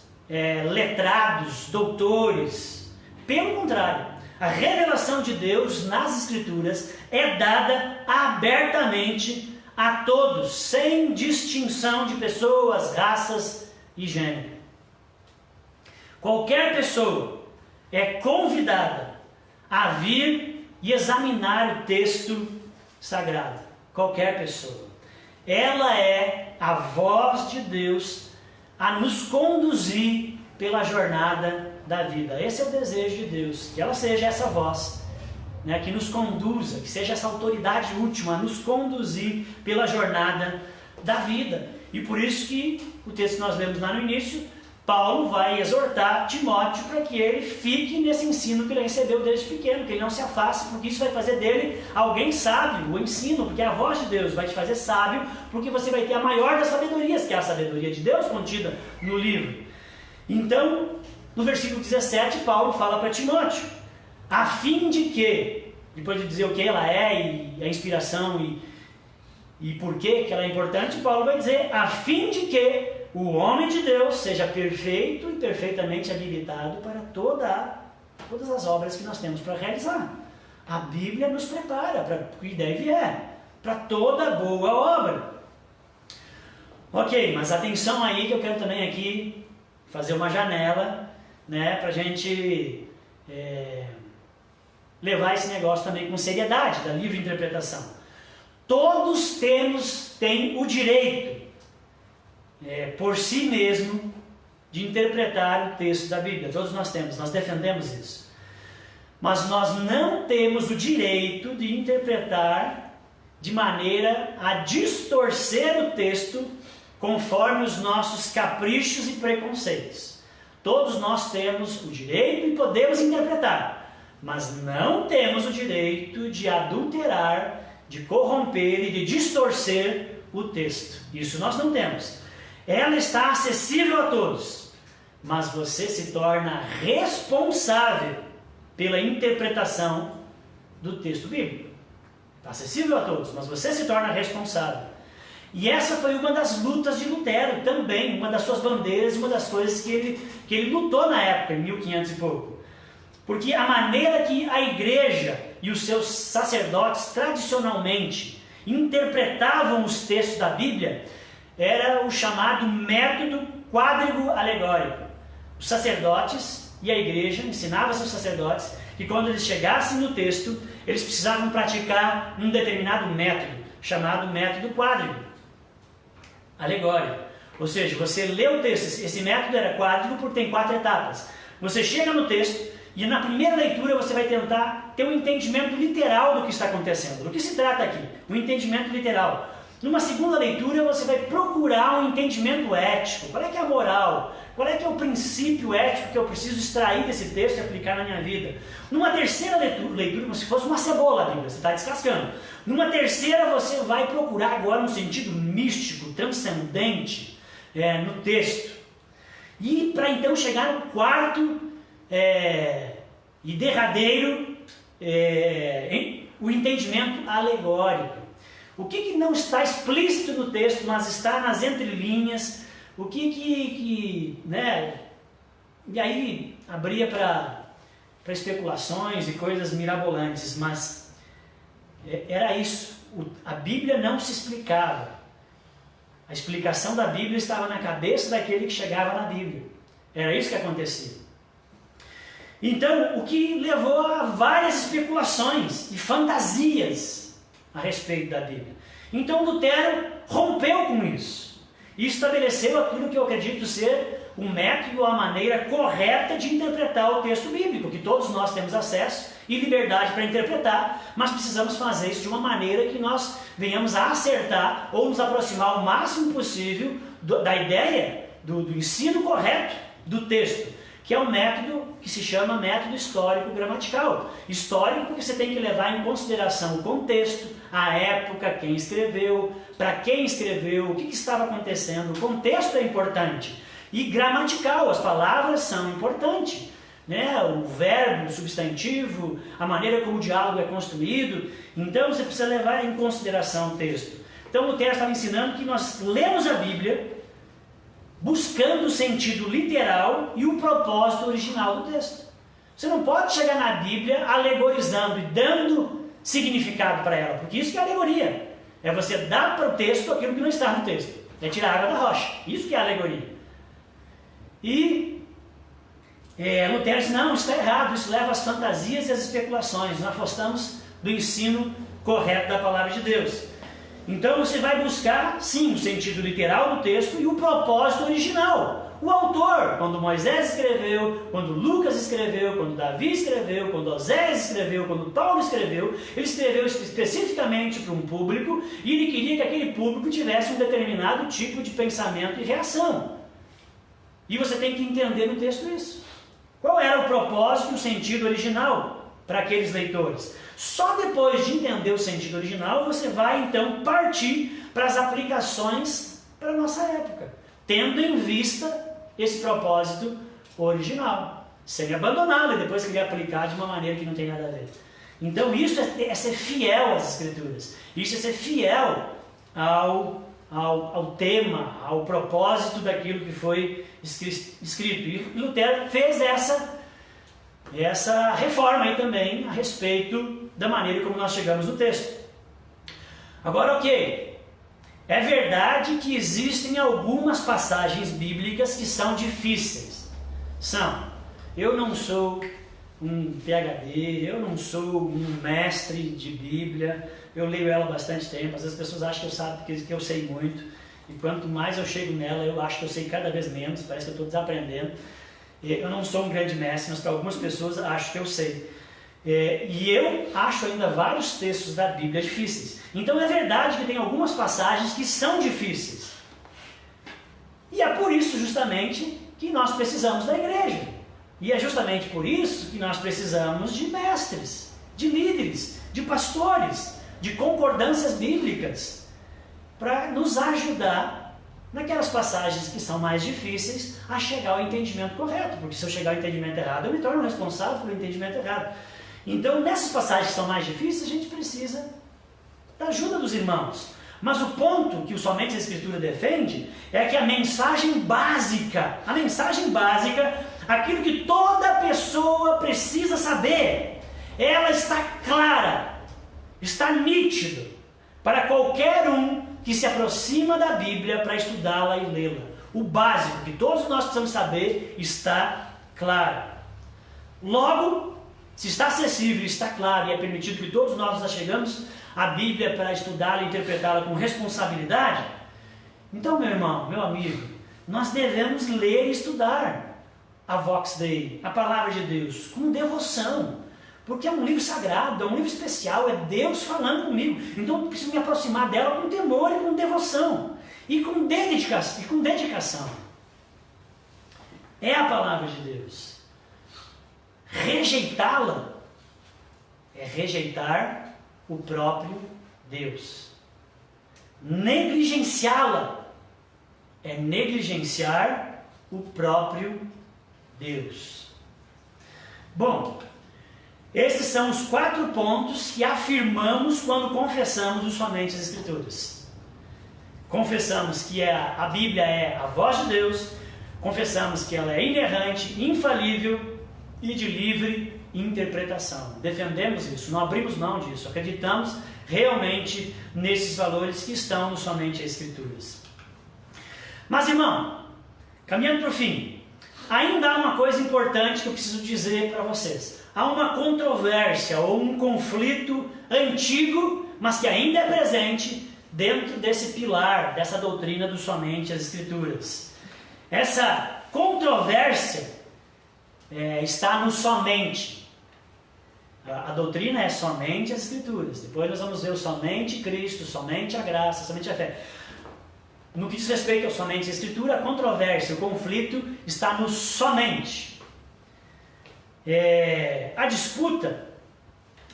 letrados, doutores. Pelo contrário, a revelação de Deus nas Escrituras é dada abertamente a todos, sem distinção de pessoas, raças e gênero. Qualquer pessoa é convidada a vir e examinar o texto sagrado. Qualquer pessoa. Ela é a voz de Deus a nos conduzir pela jornada da vida. Esse é o desejo de Deus, que ela seja essa voz, né, que nos conduza, que seja essa autoridade última a nos conduzir pela jornada da vida. E por isso que o texto que nós lemos lá no início, Paulo vai exortar Timóteo para que ele fique nesse ensino que ele recebeu desde pequeno, que ele não se afaste, porque isso vai fazer dele alguém sábio, o ensino, porque a voz de Deus vai te fazer sábio, porque você vai ter a maior das sabedorias, que é a sabedoria de Deus contida no livro. Então, no versículo 17, Paulo fala para Timóteo, a fim de que, depois de dizer o que ela é, e a inspiração, e por que ela é importante, Paulo vai dizer, a fim de que o homem de Deus seja perfeito e perfeitamente habilitado para todas as obras que nós temos para realizar. A Bíblia nos prepara para o que deve para toda boa obra. Ok, mas atenção aí que eu quero também aqui fazer uma janela, né, para a gente levar esse negócio também com seriedade, da livre interpretação. Todos têm o direito, por si mesmo, de interpretar o texto da Bíblia. Todos nós temos, nós defendemos isso. Mas nós não temos o direito de interpretar de maneira a distorcer o texto conforme os nossos caprichos e preconceitos. Todos nós temos o direito e podemos interpretar, mas não temos o direito de adulterar, de corromper e de distorcer o texto. Isso nós não temos. Ela está acessível a todos, mas você se torna responsável pela interpretação do texto bíblico. Está acessível a todos, mas você se torna responsável. E essa foi uma das lutas de Lutero também, uma das suas bandeiras, uma das coisas que ele lutou na época, em 1500 e pouco. Porque a maneira que a igreja e os seus sacerdotes tradicionalmente interpretavam os textos da Bíblia era o chamado método quádrigo alegórico. Os sacerdotes e a igreja ensinavam seus sacerdotes que quando eles chegassem no texto, eles precisavam praticar um determinado método, chamado método quádrigo alegórico. Ou seja, você lê o texto, esse método era quádrigo porque tem 4 etapas. Você chega no texto e na primeira leitura você vai tentar ter um entendimento literal do que está acontecendo. Do que se trata aqui? Um entendimento literal. Numa segunda leitura você vai procurar um entendimento ético. Qual é que é a moral? Qual é que é o princípio ético que eu preciso extrair desse texto e aplicar na minha vida? Numa terceira leitura, como se fosse uma cebola a Bíblia, você está descascando. Numa terceira você vai procurar agora um sentido místico, transcendente no texto. E para então chegar no quarto e derradeiro, o entendimento alegórico. O que não está explícito no texto, mas está nas entrelinhas, o que e aí abria para especulações e coisas mirabolantes, mas era isso. A Bíblia não se explicava. A explicação da Bíblia estava na cabeça daquele que chegava na Bíblia. Era isso que acontecia. Então, o que levou a várias especulações e fantasias a respeito da Bíblia. Então, Lutero rompeu com isso e estabeleceu aquilo que eu acredito ser o método, a maneira correta de interpretar o texto bíblico, que todos nós temos acesso e liberdade para interpretar, mas precisamos fazer isso de uma maneira que nós venhamos a acertar ou nos aproximar o máximo possível da ideia do ensino correto do texto, que é um método que se chama método histórico-gramatical. Histórico porque você tem que levar em consideração o contexto, a época, quem escreveu, para quem escreveu, o que estava acontecendo. O contexto é importante. E gramatical, as palavras são importantes. O verbo, o substantivo, a maneira como o diálogo é construído. Então você precisa levar em consideração o texto. Então Lutero estava ensinando que nós lemos a Bíblia buscando o sentido literal e o propósito original do texto. Você não pode chegar na Bíblia alegorizando e dando significado para ela, porque isso que é alegoria. É você dar para o texto aquilo que não está no texto. É tirar a água da rocha. Isso que é alegoria. E Lutero disse, não, isso está errado, isso leva às fantasias e às especulações. Nós afastamos do ensino correto da palavra de Deus. Então você vai buscar, sim, o sentido literal do texto e o propósito original. O autor, quando Moisés escreveu, quando Lucas escreveu, quando Davi escreveu, quando Osés escreveu, quando Paulo escreveu, ele escreveu especificamente para um público e ele queria que aquele público tivesse um determinado tipo de pensamento e reação. E você tem que entender no texto isso. Qual era o propósito e o sentido original para aqueles leitores? Só depois de entender o sentido original, você vai então partir para as aplicações para a nossa época, tendo em vista esse propósito original, sem abandoná-lo e depois querer aplicar de uma maneira que não tem nada a ver. Então isso é ser fiel às Escrituras, isso é ser fiel ao tema, ao propósito daquilo que foi escrito. E Lutero fez essa reforma aí também a respeito da maneira como nós chegamos no texto. Agora, ok, é verdade que existem algumas passagens bíblicas que são difíceis. Eu não sou um PhD, eu não sou um mestre de Bíblia, eu leio ela há bastante tempo, às vezes as pessoas acham que eu sabem que eu sei muito, e quanto mais eu chego nela, eu acho que eu sei cada vez menos, parece que eu estou desaprendendo. Eu não sou um grande mestre, mas para algumas pessoas acho que eu sei. E eu acho ainda vários textos da Bíblia difíceis. Então é verdade que tem algumas passagens que são difíceis. E é por isso justamente que nós precisamos da igreja. E é justamente por isso que nós precisamos de mestres, de líderes, de pastores, de concordâncias bíblicas, para nos ajudar naquelas passagens que são mais difíceis a chegar ao entendimento correto, porque se eu chegar ao entendimento errado, eu me torno responsável pelo entendimento errado. Então, nessas passagens que são mais difíceis, a gente precisa da ajuda dos irmãos. Mas o ponto que somente a Escritura defende é que a mensagem básica, aquilo que toda pessoa precisa saber, ela está clara, está nítida. para qualquer um que se aproxima da Bíblia para estudá-la e lê-la. O básico que todos nós precisamos saber está claro. Logo, se está acessível, está claro e é permitido que todos nós nos achegamos à Bíblia para estudá-la e interpretá-la com responsabilidade, então, meu irmão, meu amigo, nós devemos ler e estudar a Vox Dei, a Palavra de Deus, com devoção, porque é um livro sagrado, é um livro especial, é Deus falando comigo. Então eu preciso me aproximar dela com temor e com devoção e com dedicação. É a Palavra de Deus. Rejeitá-la é rejeitar o próprio Deus. Negligenciá-la é negligenciar o próprio Deus. Bom, esses são os 4 pontos que afirmamos quando confessamos o somente as Escrituras. Confessamos que a Bíblia é a voz de Deus, confessamos que ela é inerrante, infalível e de livre interpretação. Defendemos isso, não abrimos mão disso, acreditamos realmente nesses valores que estão no somente as Escrituras. Mas, irmão, caminhando para o fim, ainda há uma coisa importante que eu preciso dizer para vocês. Há uma controvérsia ou um conflito antigo, mas que ainda é presente dentro desse pilar, dessa doutrina do somente as Escrituras. Essa controvérsia está no somente. A doutrina é somente as Escrituras. Depois nós vamos ver o somente Cristo, somente a graça, somente a fé. No que diz respeito ao somente a Escritura, a controvérsia, o conflito está no somente. A disputa,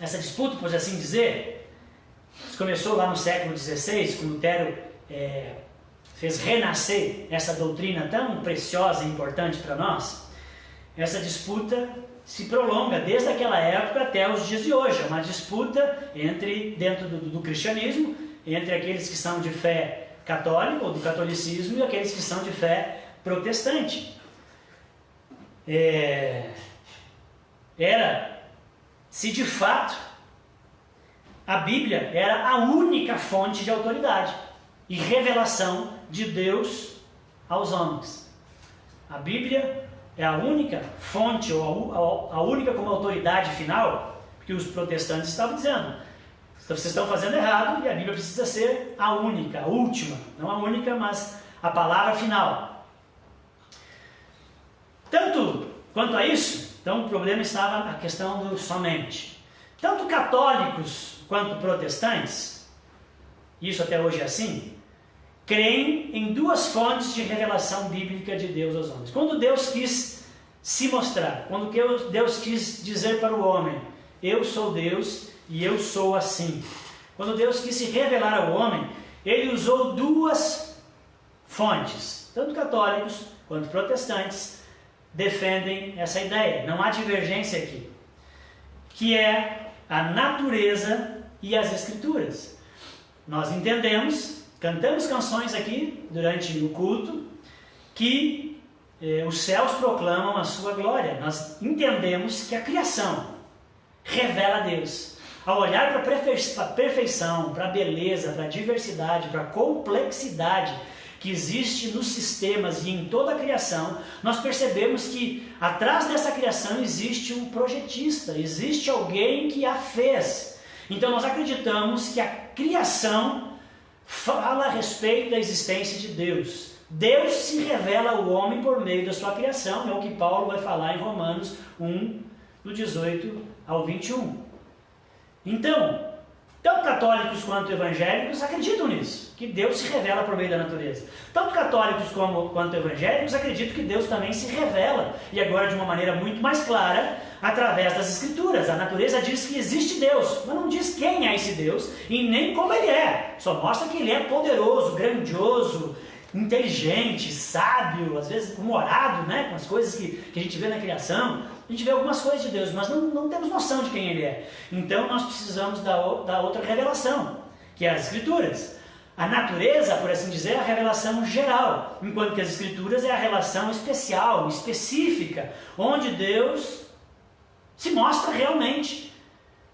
essa disputa, por assim dizer, começou lá no século XVI, quando Lutero fez renascer essa doutrina tão preciosa e importante para nós. Essa disputa se prolonga desde aquela época até os dias de hoje. É uma disputa dentro do cristianismo, entre aqueles que são de fé católica ou do catolicismo e aqueles que são de fé protestante. Se de fato a Bíblia era a única fonte de autoridade e revelação de Deus aos homens. A Bíblia é a única fonte, ou a única como autoridade final, que os protestantes estavam dizendo. Vocês estão fazendo errado e a Bíblia precisa ser a única, a última. Não a única, mas a palavra final. Tanto quanto a isso, então o problema estava a questão do somente. Tanto católicos quanto protestantes, isso até hoje é assim, creem em 2 fontes de revelação bíblica de Deus aos homens. Quando Deus quis se mostrar, quando Deus quis dizer para o homem, eu sou Deus e eu sou assim. Quando Deus quis se revelar ao homem, Ele usou 2 fontes. Tanto católicos quanto protestantes defendem essa ideia. Não há divergência aqui. Que é a natureza e as Escrituras. Nós entendemos, cantamos canções aqui durante o culto, que os céus proclamam a sua glória. Nós entendemos que a criação revela a Deus. Ao olhar para a perfeição, para a beleza, para a diversidade, para a complexidade que existe nos sistemas e em toda a criação, nós percebemos que atrás dessa criação existe um projetista, existe alguém que a fez. Então nós acreditamos que a criação fala a respeito da existência de Deus. Deus se revela ao homem por meio da sua criação, é o que Paulo vai falar em Romanos 1, do 18 ao 21. Então, tanto católicos quanto evangélicos acreditam nisso, que Deus se revela por meio da natureza. Tanto católicos quanto evangélicos acreditam que Deus também se revela, e agora de uma maneira muito mais clara, através das Escrituras. A natureza diz que existe Deus, mas não diz quem é esse Deus e nem como Ele é. Só mostra que Ele é poderoso, grandioso, inteligente, sábio, às vezes humorado, né, com as coisas que a gente vê na criação. A gente vê algumas coisas de Deus, mas não temos noção de quem Ele é. Então nós precisamos da outra revelação, que é as Escrituras. A natureza, por assim dizer, é a revelação geral, enquanto que as Escrituras é a revelação especial, específica, onde Deus se mostra realmente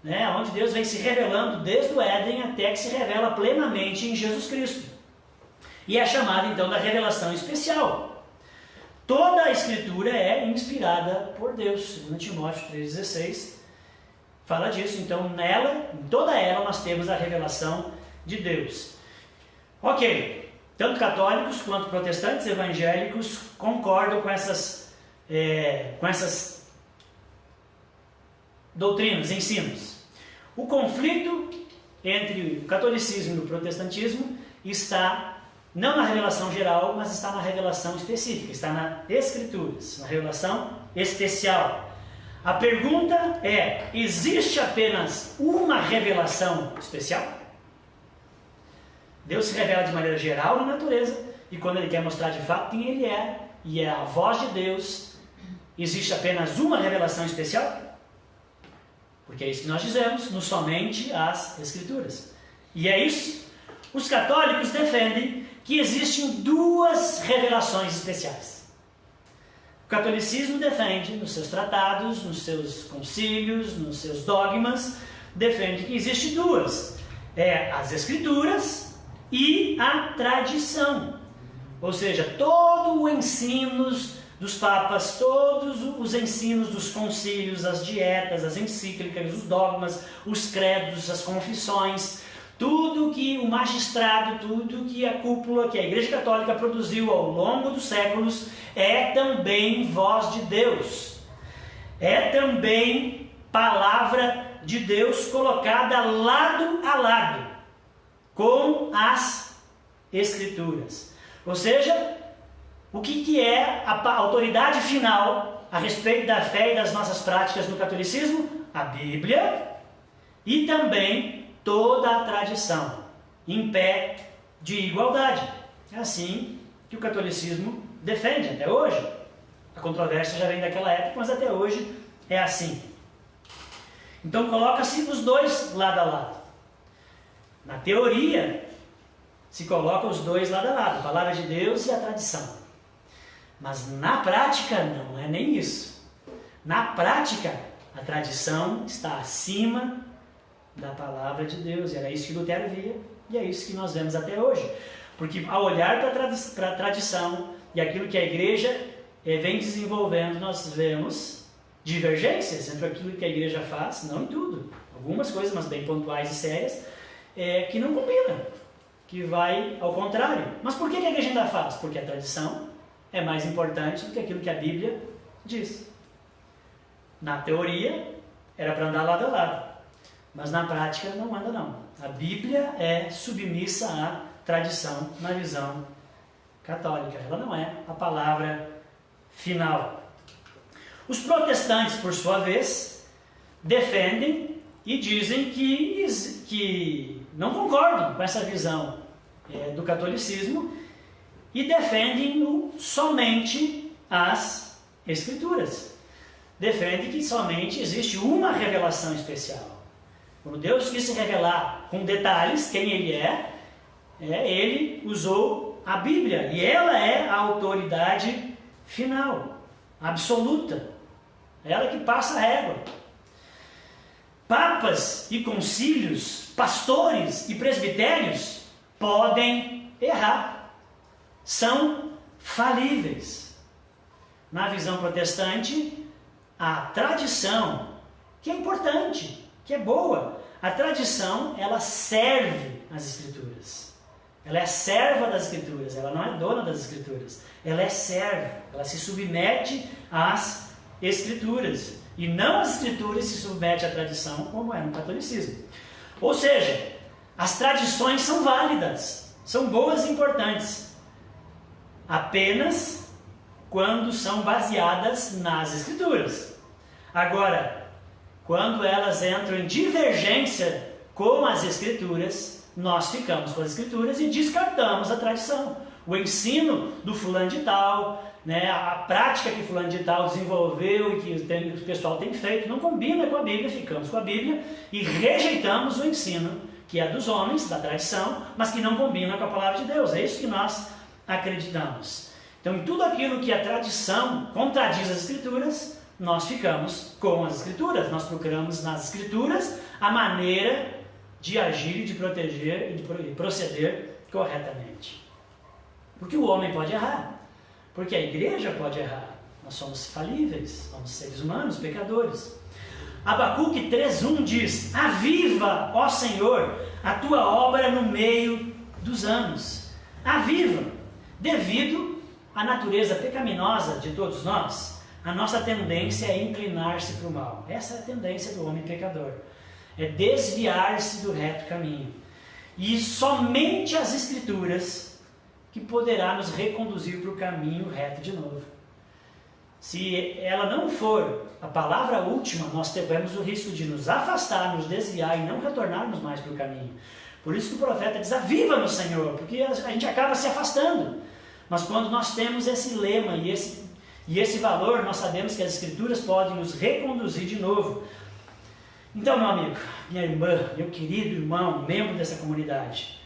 né, onde Deus vem se revelando desde o Éden até que se revela plenamente em Jesus Cristo. E é chamada então da revelação especial. Toda a Escritura é inspirada por Deus. 2 Timóteo 3,16 fala disso. Então nela, em toda ela, nós temos a revelação de Deus. Ok, tanto católicos quanto protestantes evangélicos concordam com essas doutrinas, ensinos. O conflito entre o catolicismo e o protestantismo está não na revelação geral, mas está na revelação específica, está nas Escrituras, na revelação especial. A pergunta é: existe apenas uma revelação especial? Deus se revela de maneira geral na natureza, e quando Ele quer mostrar de fato quem Ele é, e é a voz de Deus, existe apenas uma revelação especial? Porque é isso que nós dizemos, no somente as Escrituras. E é isso. Os católicos defendem que existem duas revelações especiais. O catolicismo defende, nos seus tratados, nos seus concílios, nos seus dogmas, defende que existem duas. As Escrituras e a tradição. Ou seja, todo o ensino dos papas, todos os ensinos dos concílios, as dietas, as encíclicas, os dogmas, os credos, as confissões, tudo que o magistrado, tudo que a cúpula, que a Igreja Católica produziu ao longo dos séculos, é também voz de Deus. É também palavra de Deus colocada lado a lado com as Escrituras. Ou seja, o que é a autoridade final a respeito da fé e das nossas práticas no catolicismo? A Bíblia e também toda a tradição, em pé de igualdade. É assim que o catolicismo defende até hoje. A controvérsia já vem daquela época, mas até hoje é assim. Então coloca-se os dois lado a lado. Na teoria, se coloca os dois lado a lado, a palavra de Deus e a tradição. Mas na prática não é nem isso. Na prática, a tradição está acima da palavra de Deus. E era isso que Lutero via, e é isso que nós vemos até hoje. Porque ao olhar para a tradição e aquilo que a igreja vem desenvolvendo, nós vemos divergências entre aquilo que a igreja faz, não em tudo. Algumas coisas, mas bem pontuais e sérias, que não combinam, que vai ao contrário. Mas por que a igreja ainda faz? Porque a tradição é mais importante do que aquilo que a Bíblia diz. Na teoria, era para andar lado a lado, mas na prática não anda não. A Bíblia é submissa à tradição na visão católica. Ela não é a palavra final. Os protestantes, por sua vez, defendem e dizem que não concordam com essa visão do catolicismo e defendem somente as Escrituras. Defendem que somente existe uma revelação especial. Quando Deus quis se revelar com detalhes quem Ele Ele usou a Bíblia, e ela é a autoridade final, absoluta. Ela que passa a régua. Papas e concílios, pastores e presbitérios podem errar, são falíveis. Na visão protestante, a tradição, que é importante, que é boa, a tradição, ela serve as Escrituras. Ela é serva das Escrituras, ela não é dona das Escrituras. Ela é serva, ela se submete às Escrituras. E não as Escrituras se submete à tradição, como é no catolicismo. Ou seja, as tradições são válidas, são boas e importantes, apenas quando são baseadas nas Escrituras. Agora, quando elas entram em divergência com as Escrituras, nós ficamos com as Escrituras e descartamos a tradição. O ensino do fulano de tal, a prática que fulano de tal desenvolveu e que o pessoal tem feito, não combina com a Bíblia, ficamos com a Bíblia e rejeitamos o ensino que é dos homens, da tradição, mas que não combina com a palavra de Deus. É isso que nós acreditamos. Então, em tudo aquilo que a tradição contradiz as Escrituras, nós ficamos com as Escrituras. Nós procuramos nas Escrituras a maneira de agir, de proteger e de proceder corretamente. Porque o homem pode errar, porque a igreja pode errar. Nós somos falíveis, somos seres humanos, pecadores. Abacuque 3:1 diz: aviva, ó Senhor, a tua obra no meio dos anos. Aviva, devido à natureza pecaminosa de todos nós, a nossa tendência é inclinar-se para o mal. Essa é a tendência do homem pecador, é desviar-se do reto caminho. E somente as Escrituras que poderá nos reconduzir para o caminho reto de novo. Se ela não for a palavra última, nós temos o risco de nos afastar, nos desviar e não retornarmos mais para o caminho. Por isso que o profeta diz: aviva-nos, Senhor, porque a gente acaba se afastando. Mas quando nós temos esse lema e esse valor, nós sabemos que as Escrituras podem nos reconduzir de novo. Então, meu amigo, minha irmã, meu querido irmão, membro dessa comunidade,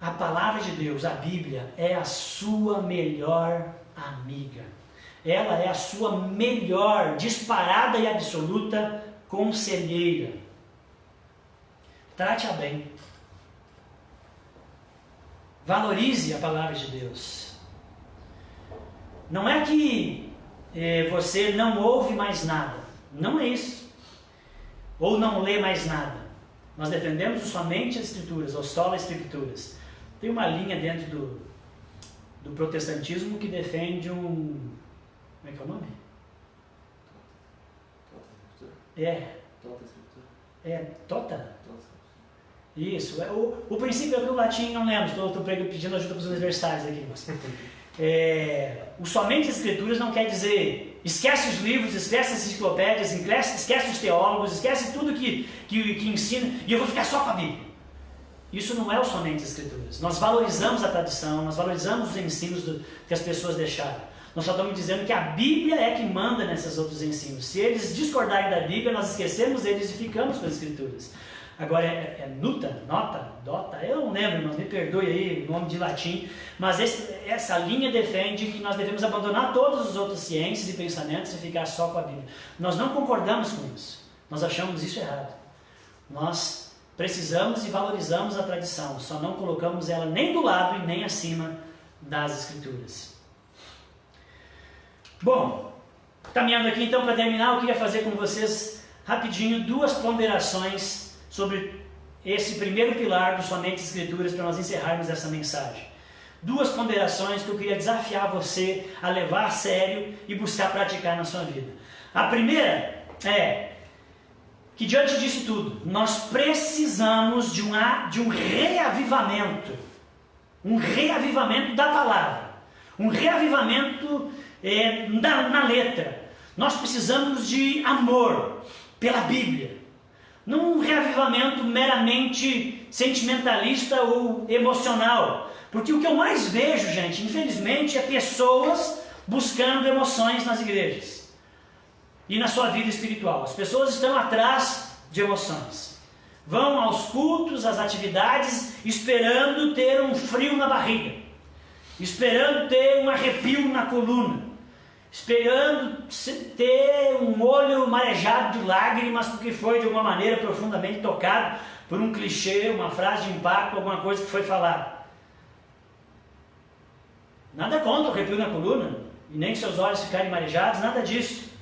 a palavra de Deus, a Bíblia, é a sua melhor amiga. Ela é a sua melhor, disparada e absoluta conselheira. Trate-a bem. Valorize a palavra de Deus. Não é que você não ouve mais nada. Não é isso. Ou não lê mais nada. Nós defendemos somente as Escrituras, ou só as Escrituras. Tem uma linha dentro do protestantismo que defende um... Como é que é o nome? Tota? Isso. O princípio é do latim, não lembro. Estou pedindo ajuda para os universitários aqui. Mas, o somente as Escrituras não quer dizer esquece os livros, esquece as enciclopédias, esquece os teólogos, esquece tudo que ensina e eu vou ficar só com a Bíblia. Isso não é o somente as Escrituras. Nós valorizamos a tradição, nós valorizamos os ensinos que as pessoas deixaram. Nós só estamos dizendo que a Bíblia é que manda nesses outros ensinos. Se eles discordarem da Bíblia, nós esquecemos eles e ficamos com as Escrituras. Agora dota, eu não lembro, mas me perdoe aí o nome de latim, mas essa linha defende que nós devemos abandonar todas as outras ciências e pensamentos e ficar só com a Bíblia. Nós não concordamos com isso, nós achamos isso errado. Nós precisamos e valorizamos a tradição, só não colocamos ela nem do lado e nem acima das Escrituras. Bom, caminhando aqui então para terminar, eu queria fazer com vocês rapidinho 2 ponderações sobre esse primeiro pilar do somente Escrituras para nós encerrarmos essa mensagem. 2 ponderações que eu queria desafiar você a levar a sério e buscar praticar na sua vida. A primeira é que diante disso tudo, nós precisamos de um reavivamento. Um reavivamento da palavra. Um reavivamento na letra. Nós precisamos de amor pela Bíblia. Não um reavivamento meramente sentimentalista ou emocional. Porque o que eu mais vejo, gente, infelizmente, é pessoas buscando emoções nas igrejas e na sua vida espiritual. As pessoas estão atrás de emoções. Vão aos cultos, às atividades, esperando ter um frio na barriga, esperando ter um arrepio na coluna, esperando ter um olho marejado de lágrimas porque foi de alguma maneira profundamente tocado por um clichê, uma frase de impacto, alguma coisa que foi falada. Nada contra o arrepio na coluna, e nem seus olhos ficarem marejados, nada disso.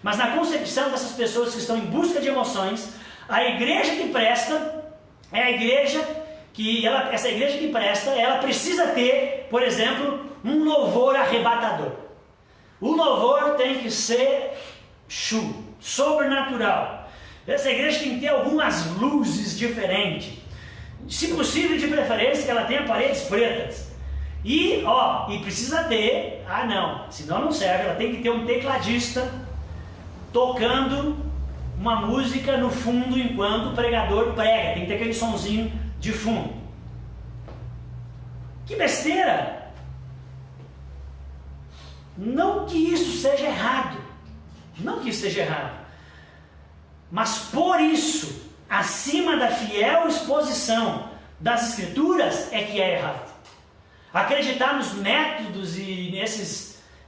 Mas na concepção dessas pessoas que estão em busca de emoções, a igreja que presta é a igreja que, essa igreja que presta, ela precisa ter, por exemplo, um louvor arrebatador. O louvor tem que ser sobrenatural. Essa igreja tem que ter algumas luzes diferentes. Se possível, de preferência, que ela tenha paredes pretas. E precisa ter, senão não serve, ela tem que ter um tecladista tocando uma música no fundo enquanto o pregador prega. Tem que ter aquele sonzinho de fundo. Que besteira! Não que isso seja errado, mas por isso, acima da fiel exposição das Escrituras, é que é errado. Acreditar nos métodos e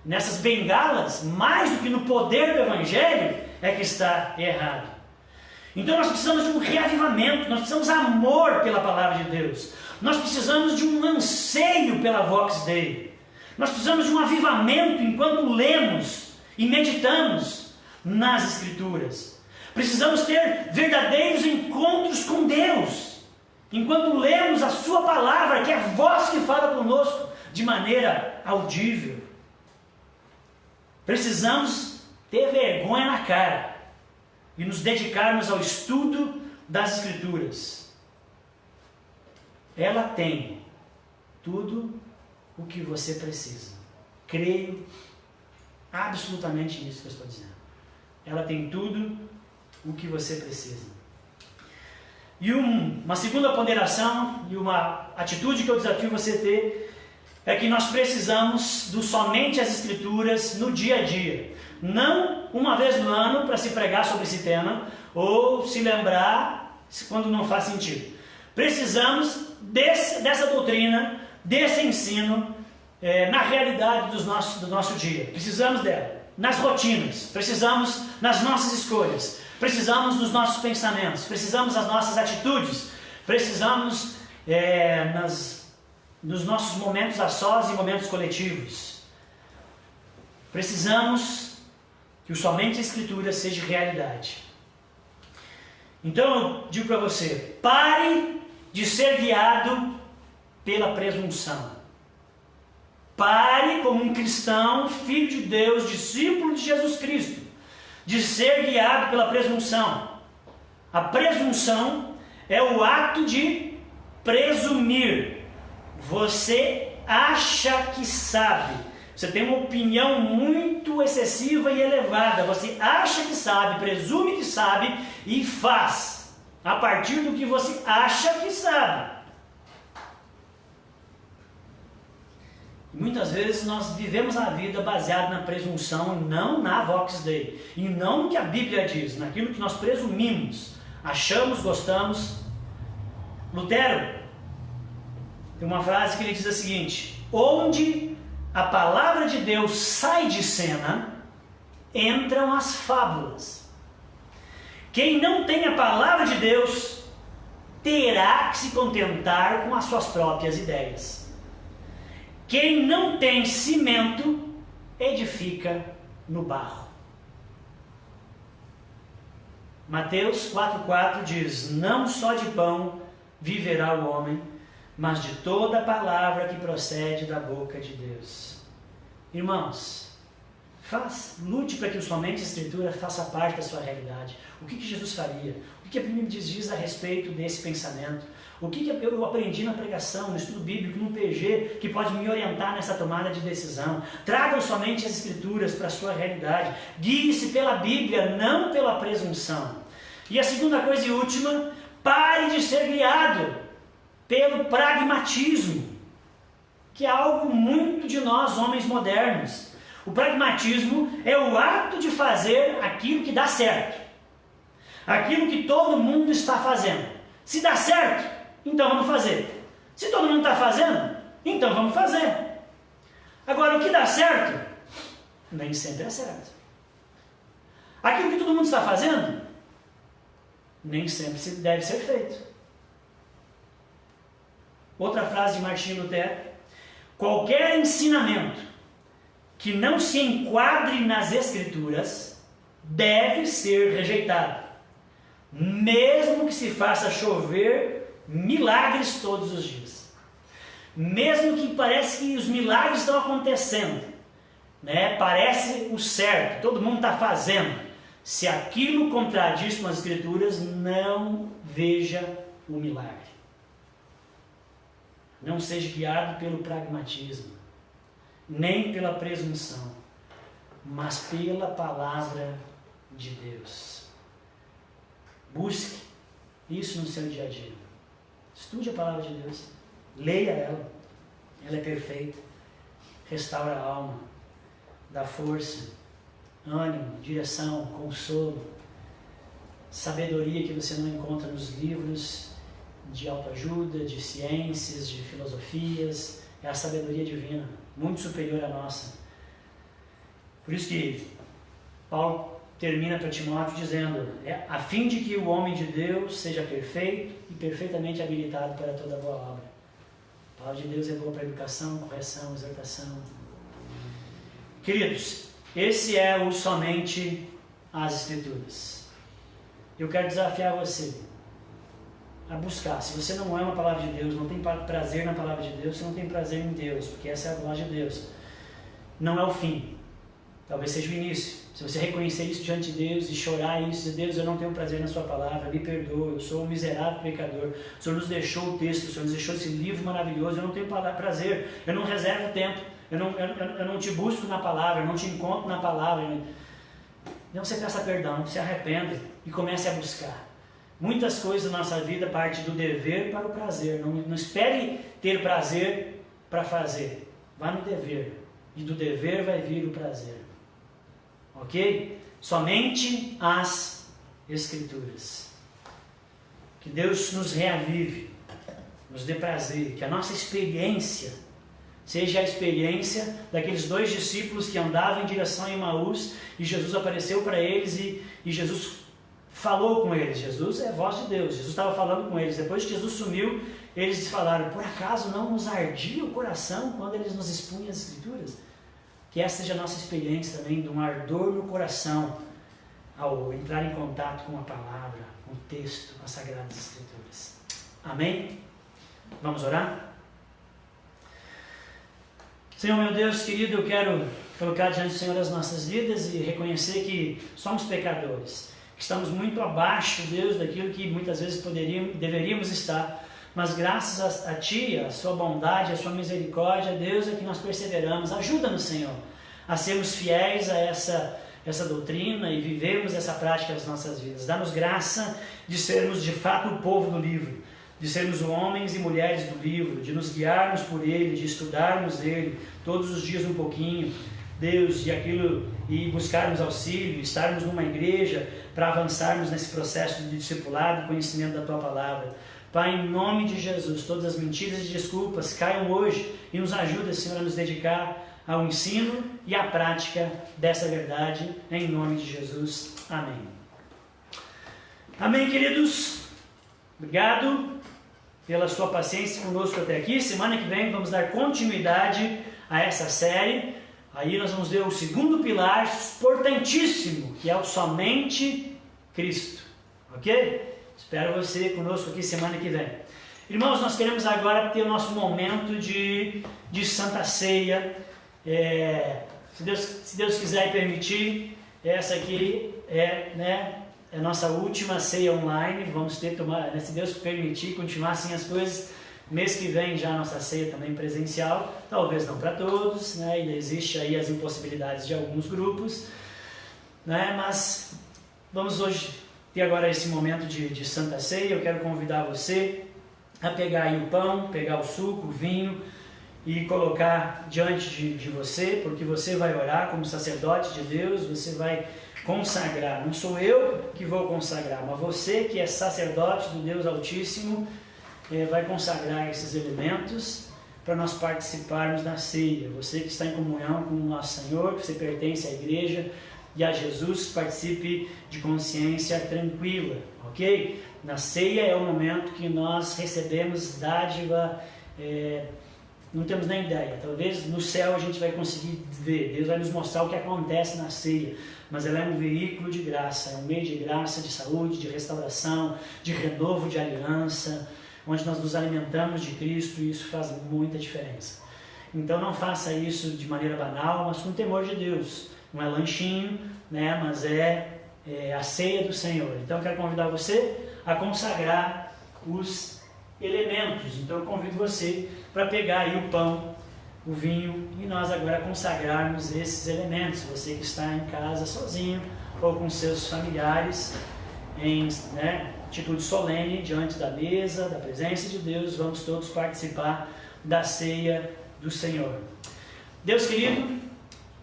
nessas bengalas, mais do que no poder do Evangelho, é que está errado. Então nós precisamos de um reavivamento, nós precisamos de amor pela palavra de Deus, nós precisamos de um anseio pela Vox Dei, nós precisamos de um avivamento enquanto lemos e meditamos nas Escrituras. Precisamos ter verdadeiros encontros com Deus, enquanto lemos a sua palavra, que é a voz que fala conosco de maneira audível. Precisamos ter vergonha na cara e nos dedicarmos ao estudo das Escrituras. Ela tem tudo o que você precisa. Creio absolutamente nisso que eu estou dizendo. Ela tem tudo o que você precisa. E uma segunda ponderação e uma atitude que eu desafio você a ter é que nós precisamos do somente as Escrituras no dia a dia. Não uma vez no ano para se pregar sobre esse tema ou se lembrar quando não faz sentido. Precisamos dessa doutrina, desse ensino na realidade do nosso dia. Precisamos dela nas rotinas, precisamos nas nossas escolhas, precisamos dos nossos pensamentos, precisamos das nossas atitudes, precisamos nos nossos momentos a sós e momentos coletivos. Precisamos que somente a Escritura seja realidade. Então eu digo para você, pare de ser guiado pela presunção. Pare como um cristão, filho de Deus, discípulo de Jesus Cristo, de ser guiado pela presunção. A presunção é o ato de presumir. Você acha que sabe. Você tem uma opinião muito excessiva e elevada. Você acha que sabe, presume que sabe e faz a partir do que você acha que sabe. Muitas vezes nós vivemos a vida baseada na presunção e não na Vox Dei. E não no que a Bíblia diz, naquilo que nós presumimos, achamos, gostamos. Lutero tem uma frase que ele diz a seguinte: onde a palavra de Deus sai de cena, entram as fábulas. Quem não tem a palavra de Deus terá que se contentar com as suas próprias ideias. Quem não tem cimento, edifica no barro. Mateus 4,4 diz: não só de pão viverá o homem, mas de toda a palavra que procede da boca de Deus. Irmãos, lute para que somente a Escritura faça parte da sua realidade. O que Jesus faria? O que a Bíblia diz a respeito desse pensamento? O que eu aprendi na pregação, no estudo bíblico, no PG, que pode me orientar nessa tomada de decisão? Tragam somente as Escrituras para a sua realidade. Guie-se pela Bíblia, não pela presunção. E a segunda coisa e última, pare de ser guiado pelo pragmatismo, que é algo muito de nós, homens modernos. O pragmatismo é o ato de fazer aquilo que dá certo, aquilo que todo mundo está fazendo. Se dá certo, então vamos fazer. Se todo mundo está fazendo, então vamos fazer. Agora, o que dá certo, nem sempre é certo. Aquilo que todo mundo está fazendo, nem sempre deve ser feito. Outra frase de Martinho Lutero: qualquer ensinamento que não se enquadre nas Escrituras deve ser rejeitado, mesmo que se faça chover milagres todos os dias. Mesmo que parece que os milagres estão acontecendo, né? Parece o certo, todo mundo está fazendo. Se aquilo contradiz com as Escrituras, não veja o milagre. Não seja guiado pelo pragmatismo, nem pela presunção, mas pela palavra de Deus. Busque isso no seu dia a dia. Estude a palavra de Deus, leia ela. Ela é perfeita, restaura a alma, dá força, ânimo, direção, consolo, sabedoria que você não encontra nos livros de autoajuda, de ciências, de filosofias. É a sabedoria divina, muito superior à nossa. Por isso que Paulo termina para Timóteo dizendo, a fim de que o homem de Deus seja perfeito e perfeitamente habilitado para toda boa obra. A palavra de Deus é boa para educação, correção, exortação. Queridos, esse é o somente as Escrituras. Eu quero desafiar você a buscar. Se você não ama a palavra de Deus, não tem prazer na palavra de Deus, você não tem prazer em Deus, porque essa é a voz de Deus. Não é o fim. Talvez seja o início. Se você reconhecer isso diante de Deus e chorar isso, dizer, Deus, eu não tenho prazer na sua palavra, me perdoa, eu sou um miserável pecador, o Senhor nos deixou o texto, o Senhor nos deixou esse livro maravilhoso, eu não tenho prazer, eu não reservo tempo, eu não te busco na palavra, eu não te encontro na palavra. Não, você peça perdão, se arrependa e comece a buscar. Muitas coisas na nossa vida partem do dever para o prazer. Não espere ter prazer para fazer. Vá no dever. E do dever vai vir o prazer. Ok? Somente as Escrituras. Que Deus nos reavive, nos dê prazer, que a nossa experiência seja a experiência daqueles 2 discípulos que andavam em direção a Emaús e Jesus apareceu para eles e Jesus falou com eles. Jesus é a voz de Deus, Jesus estava falando com eles. Depois que Jesus sumiu, eles falaram, por acaso não nos ardia o coração quando eles nos expunham as Escrituras? Que essa seja a nossa experiência também, de um ardor no coração ao entrar em contato com a palavra, com o texto, com as Sagradas Escrituras. Amém? Vamos orar? Senhor meu Deus querido, eu quero colocar diante do Senhor as nossas vidas e reconhecer que somos pecadores, que estamos muito abaixo, Deus, daquilo que muitas vezes deveríamos estar, mas graças a Ti, a Sua bondade, a Sua misericórdia, Deus, é que nós perseveramos. Ajuda-nos, Senhor, a sermos fiéis a essa doutrina e vivermos essa prática nas nossas vidas. Dá-nos graça de sermos de fato o povo do livro, de sermos homens e mulheres do livro, de nos guiarmos por ele, de estudarmos ele todos os dias um pouquinho, Deus, e buscarmos auxílio, estarmos numa igreja para avançarmos nesse processo de discipulado e conhecimento da Tua Palavra. Pai, em nome de Jesus, todas as mentiras e desculpas caiam hoje e nos ajuda, Senhor, a nos dedicar ao ensino e à prática dessa verdade, em nome de Jesus. Amém. Amém, queridos. Obrigado pela sua paciência conosco até aqui. Semana que vem vamos dar continuidade a essa série. Aí nós vamos ver o segundo pilar importantíssimo, que é o somente Cristo. Ok? Espero você conosco aqui semana que vem. Irmãos, nós queremos agora ter o nosso momento de Santa Ceia. Se Deus quiser e permitir, essa aqui é a nossa última ceia online. Vamos ter, se Deus permitir, continuar assim as coisas. Mês que vem já a nossa ceia também presencial, talvez não para todos, ainda existe aí as impossibilidades de alguns grupos, mas vamos hoje ter agora esse momento de Santa Ceia. Eu quero convidar você a pegar aí o pão, pegar o suco, o vinho e colocar diante de você, porque você vai orar como sacerdote de Deus, você vai consagrar. Não sou eu que vou consagrar, mas você que é sacerdote do Deus Altíssimo vai consagrar esses elementos para nós participarmos da ceia. Você que está em comunhão com o nosso Senhor, que você pertence à igreja e a Jesus, participe de consciência tranquila, ok? Na ceia é o momento que nós recebemos dádiva, não temos nem ideia, talvez no céu a gente vai conseguir ver, Deus vai nos mostrar o que acontece na ceia, mas ela é um veículo de graça, é um meio de graça, de saúde, de restauração, de renovo de aliança, onde nós nos alimentamos de Cristo, e isso faz muita diferença. Então não faça isso de maneira banal, mas com temor de Deus. Não é lanchinho, mas é a ceia do Senhor. Então eu quero convidar você a consagrar os elementos. Então eu convido você para pegar aí o pão, o vinho, e nós agora consagrarmos esses elementos. Você que está em casa sozinho ou com seus familiares, em atitude solene, diante da mesa, da presença de Deus, vamos todos participar da ceia do Senhor. Deus querido,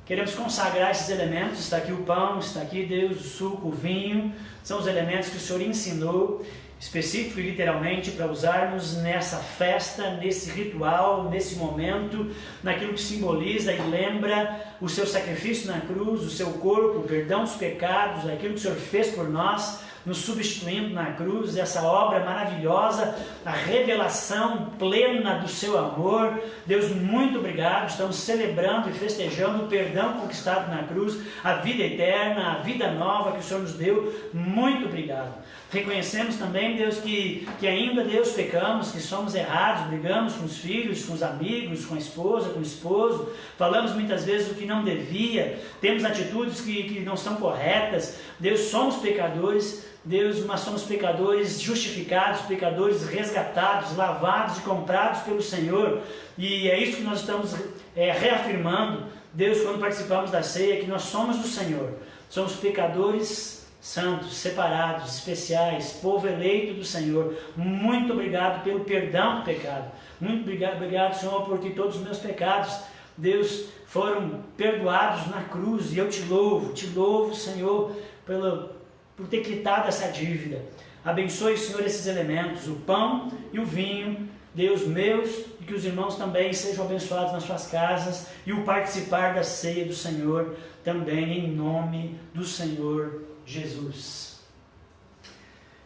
queremos consagrar esses elementos. Está aqui o pão, está aqui, Deus, o suco, o vinho, são os elementos que o Senhor ensinou específico e literalmente para usarmos nessa festa, nesse ritual, nesse momento, naquilo que simboliza e lembra o seu sacrifício na cruz, o seu corpo, o perdão dos pecados, aquilo que o Senhor fez por nós, nos substituindo na cruz, essa obra maravilhosa, a revelação plena do seu amor. Deus, muito obrigado, estamos celebrando e festejando o perdão conquistado na cruz, a vida eterna, a vida nova que o Senhor nos deu. Muito obrigado. Reconhecemos também, Deus, que ainda, Deus, pecamos, que somos errados, brigamos com os filhos, com os amigos, com a esposa, com o esposo, falamos muitas vezes o que não devia, temos atitudes que não são corretas. Deus, somos pecadores, Deus, mas somos pecadores justificados, pecadores resgatados, lavados e comprados pelo Senhor, e é isso que nós estamos reafirmando, Deus, quando participamos da ceia, que nós somos do Senhor, somos pecadores santos, separados, especiais, povo eleito do Senhor. Muito obrigado pelo perdão do pecado, muito obrigado, Senhor, porque todos os meus pecados, Deus, foram perdoados na cruz, e eu te louvo, Senhor, por ter quitado essa dívida. Abençoe, Senhor, esses elementos, o pão e o vinho, Deus, meus, e que os irmãos também sejam abençoados nas suas casas, e o participar da ceia do Senhor também, em nome do Senhor Jesus.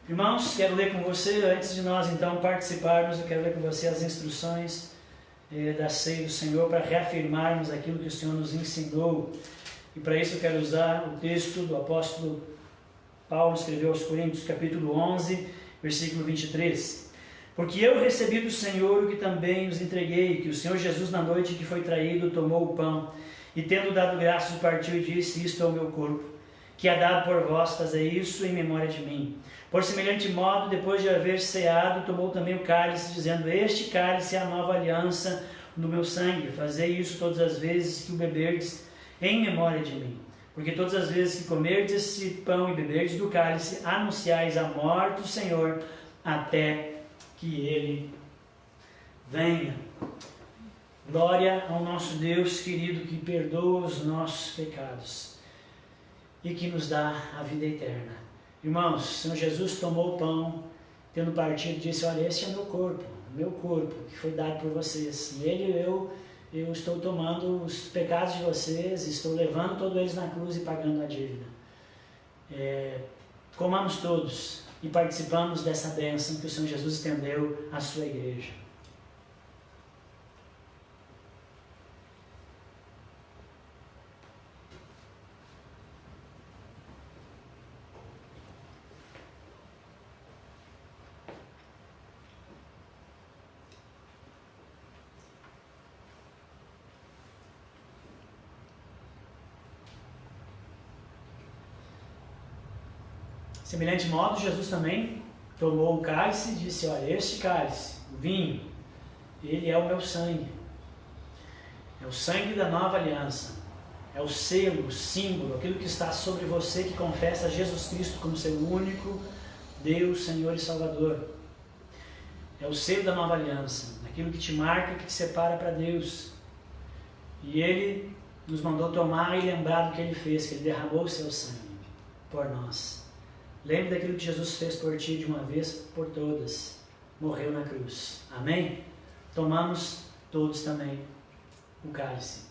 Irmãos, quero ler com você, antes de nós então participarmos, eu quero ler com você as instruções da ceia do Senhor, para reafirmarmos aquilo que o Senhor nos ensinou. E para isso eu quero usar o texto do apóstolo Paulo, escreveu aos Coríntios, capítulo 11, versículo 23. Porque eu recebi do Senhor o que também os entreguei, que o Senhor Jesus, na noite que foi traído, tomou o pão, e tendo dado graças, partiu e disse: isto é o meu corpo, que é dado por vós, fazei isso em memória de mim. Por semelhante modo, depois de haver ceado, tomou também o cálice, dizendo: este cálice é a nova aliança no meu sangue, fazei isso todas as vezes que o beberdes em memória de mim. Porque todas as vezes que comerdes esse pão e beberdes do cálice, anunciais a morte do Senhor, até que Ele venha. Glória ao nosso Deus querido, que perdoa os nossos pecados e que nos dá a vida eterna. Irmãos, o Senhor Jesus tomou o pão, tendo partido, disse: olha, este é meu corpo, que foi dado por vocês. Nele eu estou tomando os pecados de vocês, estou levando todos eles na cruz e pagando a dívida. Comamos todos e participamos dessa bênção que o Senhor Jesus estendeu à sua igreja. Semelhante modo, Jesus também tomou o cálice e disse: olha, este cálice, o vinho, ele é o meu sangue. É o sangue da nova aliança. É o selo, o símbolo, aquilo que está sobre você que confessa Jesus Cristo como seu único Deus, Senhor e Salvador. É o selo da nova aliança, aquilo que te marca, que te separa para Deus. E Ele nos mandou tomar e lembrar do que Ele fez, que Ele derramou o seu sangue por nós. Lembre daquilo que Jesus fez por ti de uma vez por todas. Morreu na cruz. Amém? Tomamos todos também o cálice.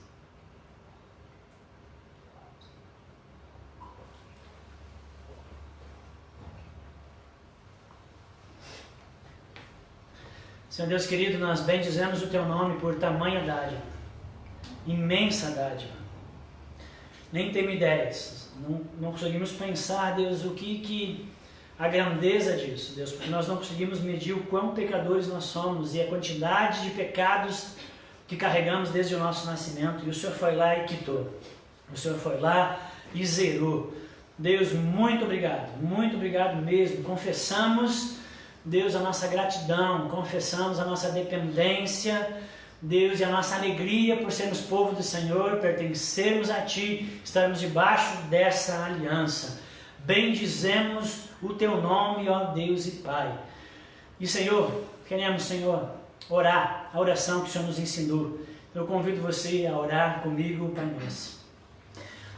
Senhor Deus querido, nós bendizemos o Teu nome por tamanha dádiva, imensa dádiva. Nem temos ideias. Não conseguimos pensar, Deus, o que a grandeza disso, Deus, porque nós não conseguimos medir o quão pecadores nós somos e a quantidade de pecados que carregamos desde o nosso nascimento, e o Senhor foi lá e quitou, o Senhor foi lá e zerou. Deus, muito obrigado mesmo. Confessamos, Deus, a nossa gratidão, confessamos a nossa dependência, Deus, e a nossa alegria por sermos povo do Senhor, pertencermos a Ti, estarmos debaixo dessa aliança. Bendizemos o Teu nome, ó Deus e Pai. E Senhor, queremos, Senhor, orar a oração que o Senhor nos ensinou. Eu convido você a orar comigo, Pai Nosso.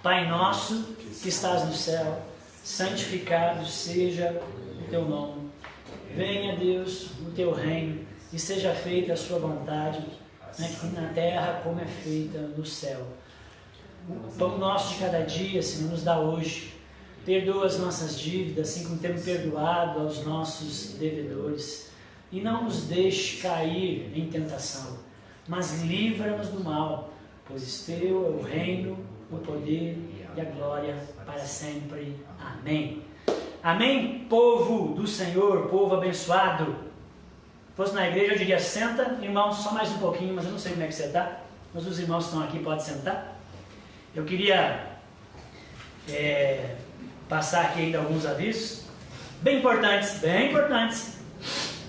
Pai nosso que estás no céu, santificado seja o Teu nome. Venha, Deus, o teu reino e seja feita a sua vontade, né, na terra como é feita no céu. O pão nosso de cada dia, Senhor, nos dá hoje. Perdoa as nossas dívidas, assim como temos perdoado aos nossos devedores. E não nos deixe cair em tentação, mas livra-nos do mal, pois teu é o reino, o poder e a glória para sempre. Amém. Amém, povo do Senhor, povo abençoado. Se fosse na igreja, eu diria: senta, irmãos, só mais um pouquinho, mas eu não sei como é que você está. Mas os irmãos que estão aqui podem sentar. Eu queria passar aqui ainda alguns avisos, bem importantes.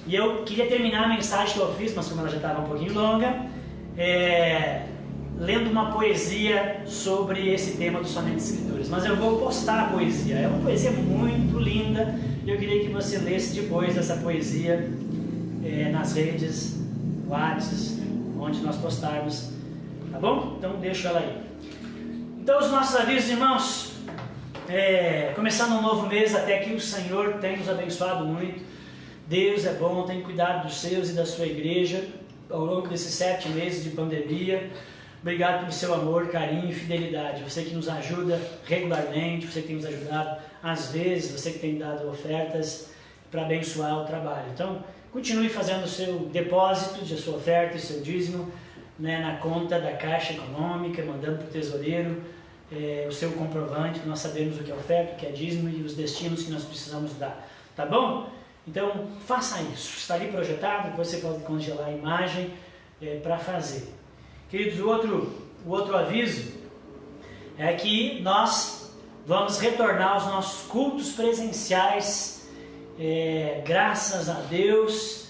E eu queria terminar a mensagem que eu fiz, mas como ela já estava um pouquinho longa, lendo uma poesia sobre esse tema do Somente Escrituras. Mas eu vou postar a poesia, é uma poesia muito linda, e eu queria que você lesse depois essa poesia nas redes, WhatsApp, onde nós postarmos, tá bom? Então deixo ela aí. Então os nossos avisos, irmãos, começando um novo mês, até que o Senhor tem nos abençoado muito. Deus é bom, tem cuidado dos seus e da sua igreja ao longo desses 7 meses de pandemia. Obrigado pelo seu amor, carinho e fidelidade. Você que nos ajuda regularmente, você que tem nos ajudado às vezes, você que tem dado ofertas para abençoar o trabalho. Então, continue fazendo o seu depósito de sua oferta e seu dízimo, né, na conta da Caixa Econômica, mandando para o tesoureiro o seu comprovante, que nós sabemos o que é oferta, o que é dízimo e os destinos que nós precisamos dar. Tá bom? Então, faça isso. Está ali projetado, você pode congelar a imagem para fazer. Queridos, o outro aviso é que nós vamos retornar aos nossos cultos presenciais, graças a Deus,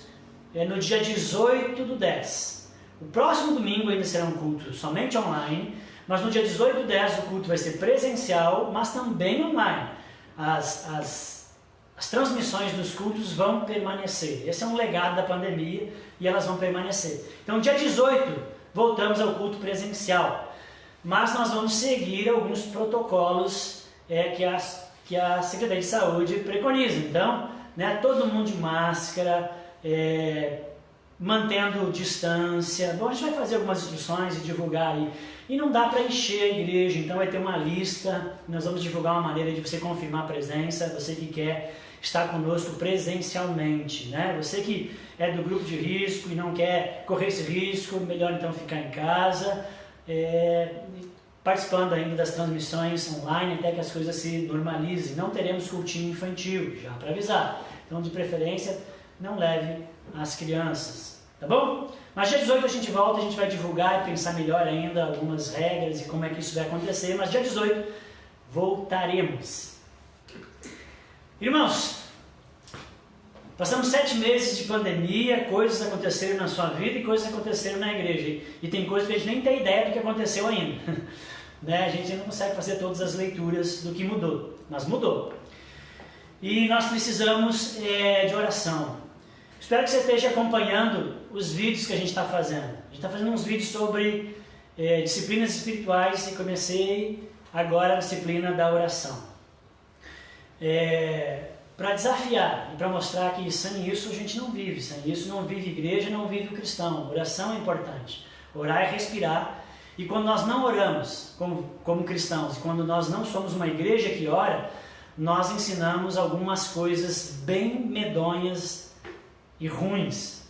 no dia 18/10. O próximo domingo ainda será um culto somente online, mas no dia 18/10 o culto vai ser presencial, mas também online. As transmissões dos cultos vão permanecer. Esse é um legado da pandemia e elas vão permanecer. Então, dia 18, voltamos ao culto presencial. Mas nós vamos seguir alguns protocolos que a Secretaria de Saúde preconiza. Então, né, todo mundo de máscara, mantendo distância. Bom, a gente vai fazer algumas instruções e divulgar aí. E não dá para encher a igreja, então vai ter uma lista. Nós vamos divulgar uma maneira de você confirmar a presença, você que quer estar conosco presencialmente, né? Você que é do grupo de risco e não quer correr esse risco, melhor então ficar em casa, participando ainda das transmissões online até que as coisas se normalizem. Não teremos cultinho infantil, já para avisar. Então, de preferência, não leve as crianças, tá bom? Mas dia 18 a gente volta, a gente vai divulgar e pensar melhor ainda algumas regras e como é que isso vai acontecer, mas dia 18 voltaremos. Irmãos, passamos 7 meses de pandemia, coisas aconteceram na sua vida e coisas aconteceram na igreja. E tem coisas que a gente nem tem ideia do que aconteceu ainda. Né? A gente não consegue fazer todas as leituras do que mudou, mas mudou. E nós precisamos de oração. Espero que você esteja acompanhando os vídeos que a gente está fazendo. A gente está fazendo uns vídeos sobre disciplinas espirituais e comecei agora a disciplina da oração. Para desafiar e para mostrar que sem isso a gente não vive, sem isso não vive igreja, não vive o cristão. Oração é importante. Orar é respirar. E quando nós não oramos como cristãos, quando nós não somos uma igreja que ora, nós ensinamos algumas coisas bem medonhas e ruins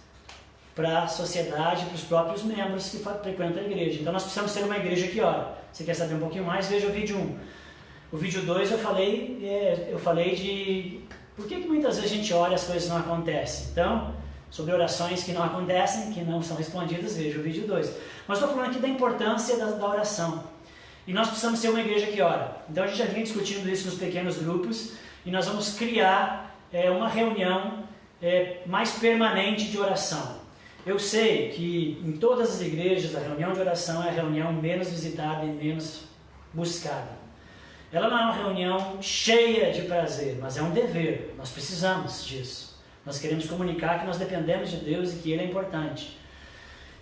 para a sociedade, para os próprios membros que frequentam a igreja. Então nós precisamos ser uma igreja que ora. Você quer saber um pouquinho mais? Veja o vídeo 1. O vídeo 2 eu falei de por que muitas vezes a gente ora e as coisas não acontecem. Então, sobre orações que não acontecem, que não são respondidas, veja o vídeo 2. Mas estou falando aqui da importância da oração. E nós precisamos ser uma igreja que ora. Então a gente já vinha discutindo isso nos pequenos grupos e nós vamos criar uma reunião mais permanente de oração. Eu sei que em todas as igrejas a reunião de oração é a reunião menos visitada e menos buscada. Ela não é uma reunião cheia de prazer, mas é um dever. Nós precisamos disso. Nós queremos comunicar que nós dependemos de Deus e que Ele é importante.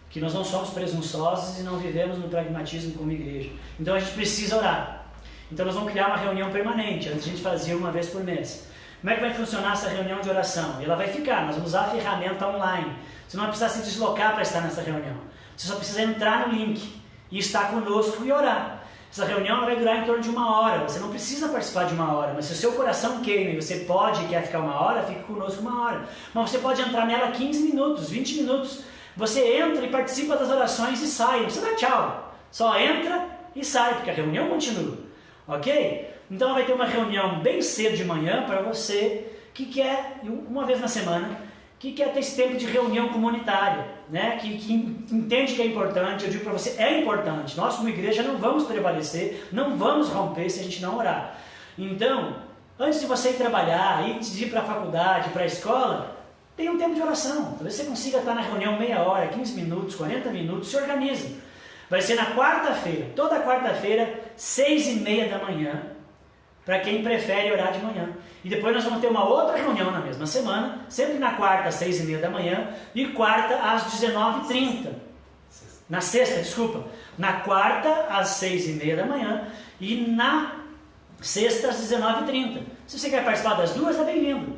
Que nós não somos presunçosos e não vivemos no pragmatismo como igreja. Então a gente precisa orar. Então nós vamos criar uma reunião permanente. Antes a gente fazia uma vez por mês. Como é que vai funcionar essa reunião de oração? Ela vai ficar, nós vamos usar a ferramenta online. Você não vai precisar se deslocar para estar nessa reunião. Você só precisa entrar no link e estar conosco e orar. Essa reunião vai durar em torno de 1 hora. Você não precisa participar de 1 hora, mas se o seu coração queima e você pode e quer ficar 1 hora, fique conosco 1 hora. Mas você pode entrar nela 15 minutos, 20 minutos. Você entra e participa das orações e sai. Não precisa dar tchau. Só entra e sai, porque a reunião continua. Ok? Então vai ter uma reunião bem cedo de manhã para você que quer, uma vez na semana, que quer ter esse tempo de reunião comunitária, né? que entende que é importante. Eu digo para você, é importante. Nós como igreja não vamos prevalecer, não vamos romper se a gente não orar. Então, antes de você ir trabalhar, antes de ir para a faculdade, para a escola, tem um tempo de oração. Talvez você consiga estar na reunião meia hora, 15 minutos, 40 minutos, se organiza. Vai ser na quarta-feira, toda quarta-feira, 6h30 da manhã, para quem prefere orar de manhã. E depois nós vamos ter uma outra reunião na mesma semana, sempre na quarta às 6h30 da manhã e quarta às 19h30. Na sexta, desculpa. Na quarta às 6h30 da manhã e na sexta às 19h30. Se você quer participar das duas, é bem-vindo.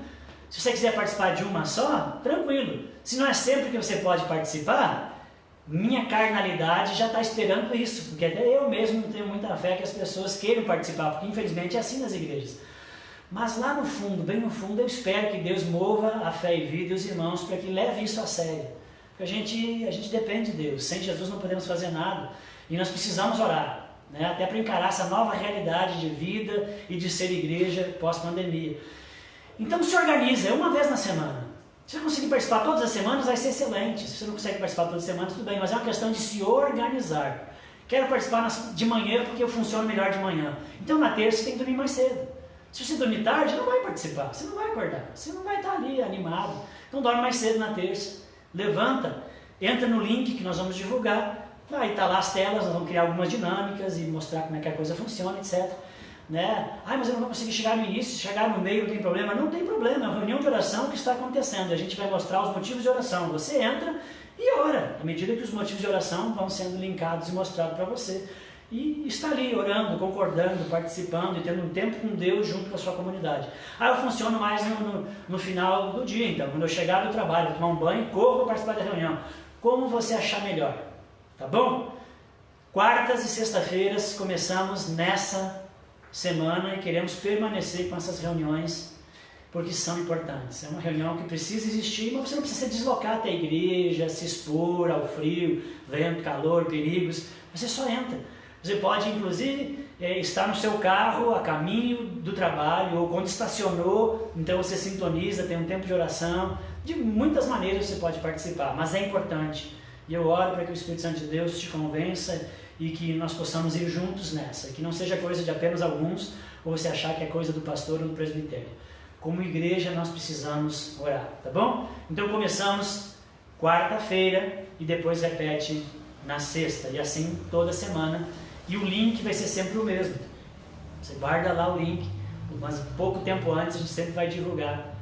Se você quiser participar de uma só, tranquilo. Se não é sempre que você pode participar, minha carnalidade já está esperando isso, porque até eu mesmo não tenho muita fé que as pessoas queiram participar, porque infelizmente é assim nas igrejas. Mas lá no fundo, bem no fundo, eu espero que Deus mova a fé e vida e os irmãos para que leve isso a sério. Porque a gente depende de Deus, sem Jesus não podemos fazer nada e nós precisamos orar, né? Até para encarar essa nova realidade de vida e de ser igreja pós-pandemia. Então se organiza, é uma vez na semana. Se você conseguir participar todas as semanas, vai ser excelente. Se você não consegue participar todas as semanas, tudo bem, mas é uma questão de se organizar. Quero participar de manhã porque eu funciono melhor de manhã. Então na terça você tem que dormir mais cedo. Se você dormir tarde, não vai participar, você não vai acordar, você não vai estar ali animado. Então dorme mais cedo na terça, levanta, entra no link que nós vamos divulgar. Aí está lá as telas, nós vamos criar algumas dinâmicas e mostrar como é que a coisa funciona, etc. Né? Mas eu não vou conseguir chegar no início, chegar no meio, não tem problema. Não tem problema, é uma reunião de oração que está acontecendo. A gente vai mostrar os motivos de oração. Você entra e ora, à medida que os motivos de oração vão sendo linkados e mostrados para você. E está ali orando, concordando, participando e tendo um tempo com Deus junto com a sua comunidade. Eu funciono mais no final do dia, então, quando eu chegar do trabalho, vou tomar um banho, corro para participar da reunião. Como você achar melhor, tá bom? Quartas e sexta-feiras começamos nessa semana e queremos permanecer com essas reuniões porque são importantes. É uma reunião que precisa existir, mas você não precisa se deslocar até a igreja, se expor ao frio, vento, calor, perigos. Você só entra. Você pode, inclusive, estar no seu carro a caminho do trabalho ou quando estacionou, então você sintoniza, tem um tempo de oração. De muitas maneiras você pode participar, mas é importante. E eu oro para que o Espírito Santo de Deus te convença e que nós possamos ir juntos nessa, que não seja coisa de apenas alguns, ou você achar que é coisa do pastor ou do presbitério. Como igreja nós precisamos orar, tá bom? Então começamos quarta-feira e depois repete na sexta, e assim toda semana, e o link vai ser sempre o mesmo. Você guarda lá o link, mas pouco tempo antes a gente sempre vai divulgar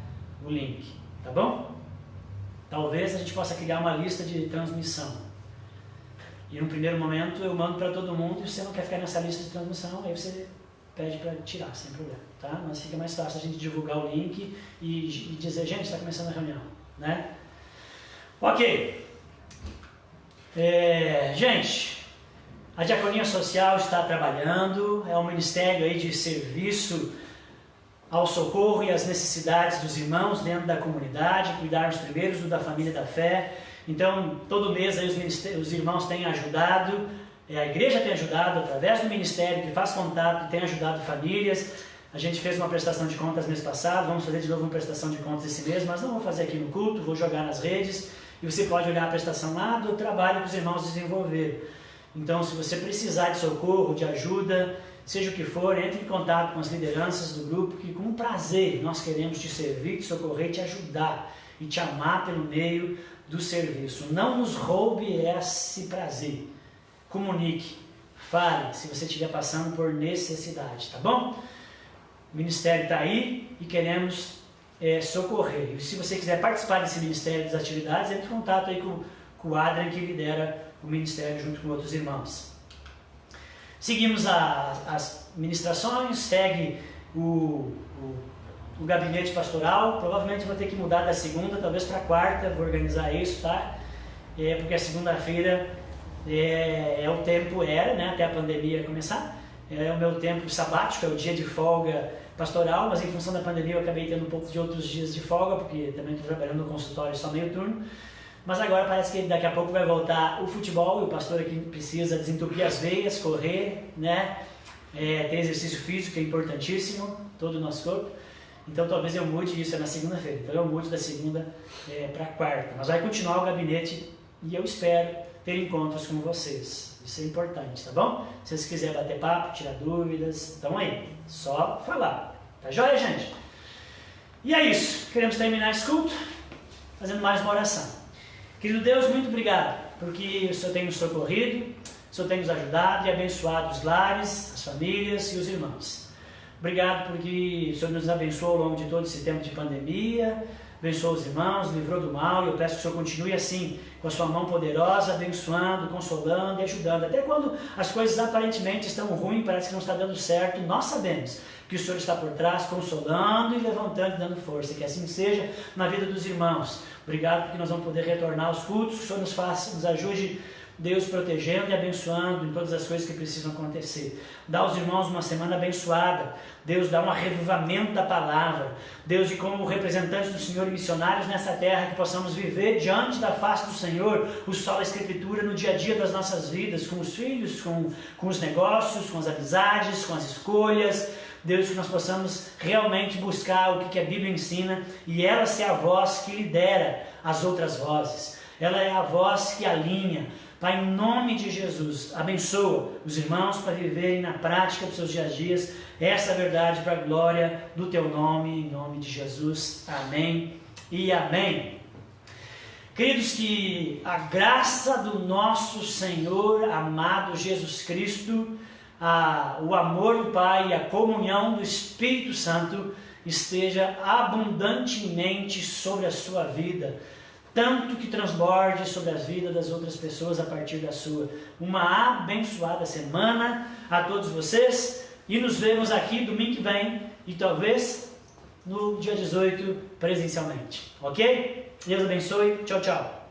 o link, tá bom? Talvez a gente possa criar uma lista de transmissão. E no primeiro momento eu mando para todo mundo e se você não quer ficar nessa lista de transmissão, aí você pede para tirar, sem problema, tá? Mas fica mais fácil a gente divulgar o link e dizer, gente, está começando a reunião, né? Ok. Gente, a Diaconia Social está trabalhando, é um ministério aí de serviço ao socorro e às necessidades dos irmãos dentro da comunidade, cuidar dos primeiros da família da fé. Então, todo mês aí os irmãos têm ajudado, a igreja tem ajudado através do ministério que faz contato, tem ajudado famílias. A gente fez uma prestação de contas mês passado, vamos fazer de novo uma prestação de contas esse mês, mas não vou fazer aqui no culto, vou jogar nas redes e você pode olhar a prestação lá do trabalho que os irmãos desenvolveram. Então, se você precisar de socorro, de ajuda, seja o que for, entre em contato com as lideranças do grupo, que com prazer nós queremos te servir, te socorrer, te ajudar e te amar pelo meio do serviço. Não nos roube esse prazer. Comunique, fale se você estiver passando por necessidade, tá bom? O ministério está aí e queremos socorrer. E se você quiser participar desse ministério, das atividades, entre em contato aí com o Adrian, que lidera o ministério junto com outros irmãos. Seguimos as ministrações, segue o o gabinete pastoral. Provavelmente vou ter que mudar da segunda, talvez para a quarta, vou organizar isso, tá? Porque a segunda-feira o tempo né, até a pandemia começar, é o meu tempo sabático, é o dia de folga pastoral, mas em função da pandemia eu acabei tendo um pouco de outros dias de folga, porque também estou trabalhando no consultório só meio turno. Mas agora parece que daqui a pouco vai voltar o futebol e o pastor aqui precisa desentupir as veias, correr, né? Ter exercício físico, que é importantíssimo, todo o nosso corpo. Então talvez eu mude isso na segunda-feira. Então eu mude da segunda para a quarta. Mas vai continuar o gabinete e eu espero ter encontros com vocês. Isso é importante, tá bom? Se vocês quiserem bater papo, tirar dúvidas, estão aí. Só falar. Tá joia, gente? E é isso. Queremos terminar esse culto fazendo mais uma oração. Querido Deus, muito obrigado, porque o Senhor tem nos socorrido, o Senhor tem nos ajudado e abençoado os lares, as famílias e os irmãos. Obrigado porque o Senhor nos abençoou ao longo de todo esse tempo de pandemia, abençoou os irmãos, livrou do mal, e eu peço que o Senhor continue assim, com a sua mão poderosa, abençoando, consolando e ajudando. Até quando as coisas aparentemente estão ruins, parece que não está dando certo, nós sabemos que o Senhor está por trás, consolando e levantando e dando força. Que assim seja na vida dos irmãos. Obrigado porque nós vamos poder retornar aos cultos, que o Senhor nos faça, nos ajude, Deus, protegendo e abençoando em todas as coisas que precisam acontecer. Dá aos irmãos uma semana abençoada. Deus, dá um arrevivamento da palavra. Deus, e como representantes do Senhor e missionários nessa terra, que possamos viver diante da face do Senhor o sol da Escritura no dia a dia das nossas vidas, com os filhos, com os negócios, com as amizades, com as escolhas. Deus, que nós possamos realmente buscar o que a Bíblia ensina e ela ser a voz que lidera as outras vozes. Ela é a voz que alinha. Pai, em nome de Jesus, abençoa os irmãos para viverem na prática dos seus dias essa verdade para a glória do Teu nome, em nome de Jesus. Amém e amém. Queridos, que a graça do nosso Senhor amado Jesus Cristo, o amor do Pai e a comunhão do Espírito Santo esteja abundantemente sobre a sua vida, tanto que transborde sobre a vida das outras pessoas a partir da sua. Uma abençoada semana a todos vocês e nos vemos aqui domingo que vem e talvez no dia 18 presencialmente, ok? Deus abençoe, tchau, tchau.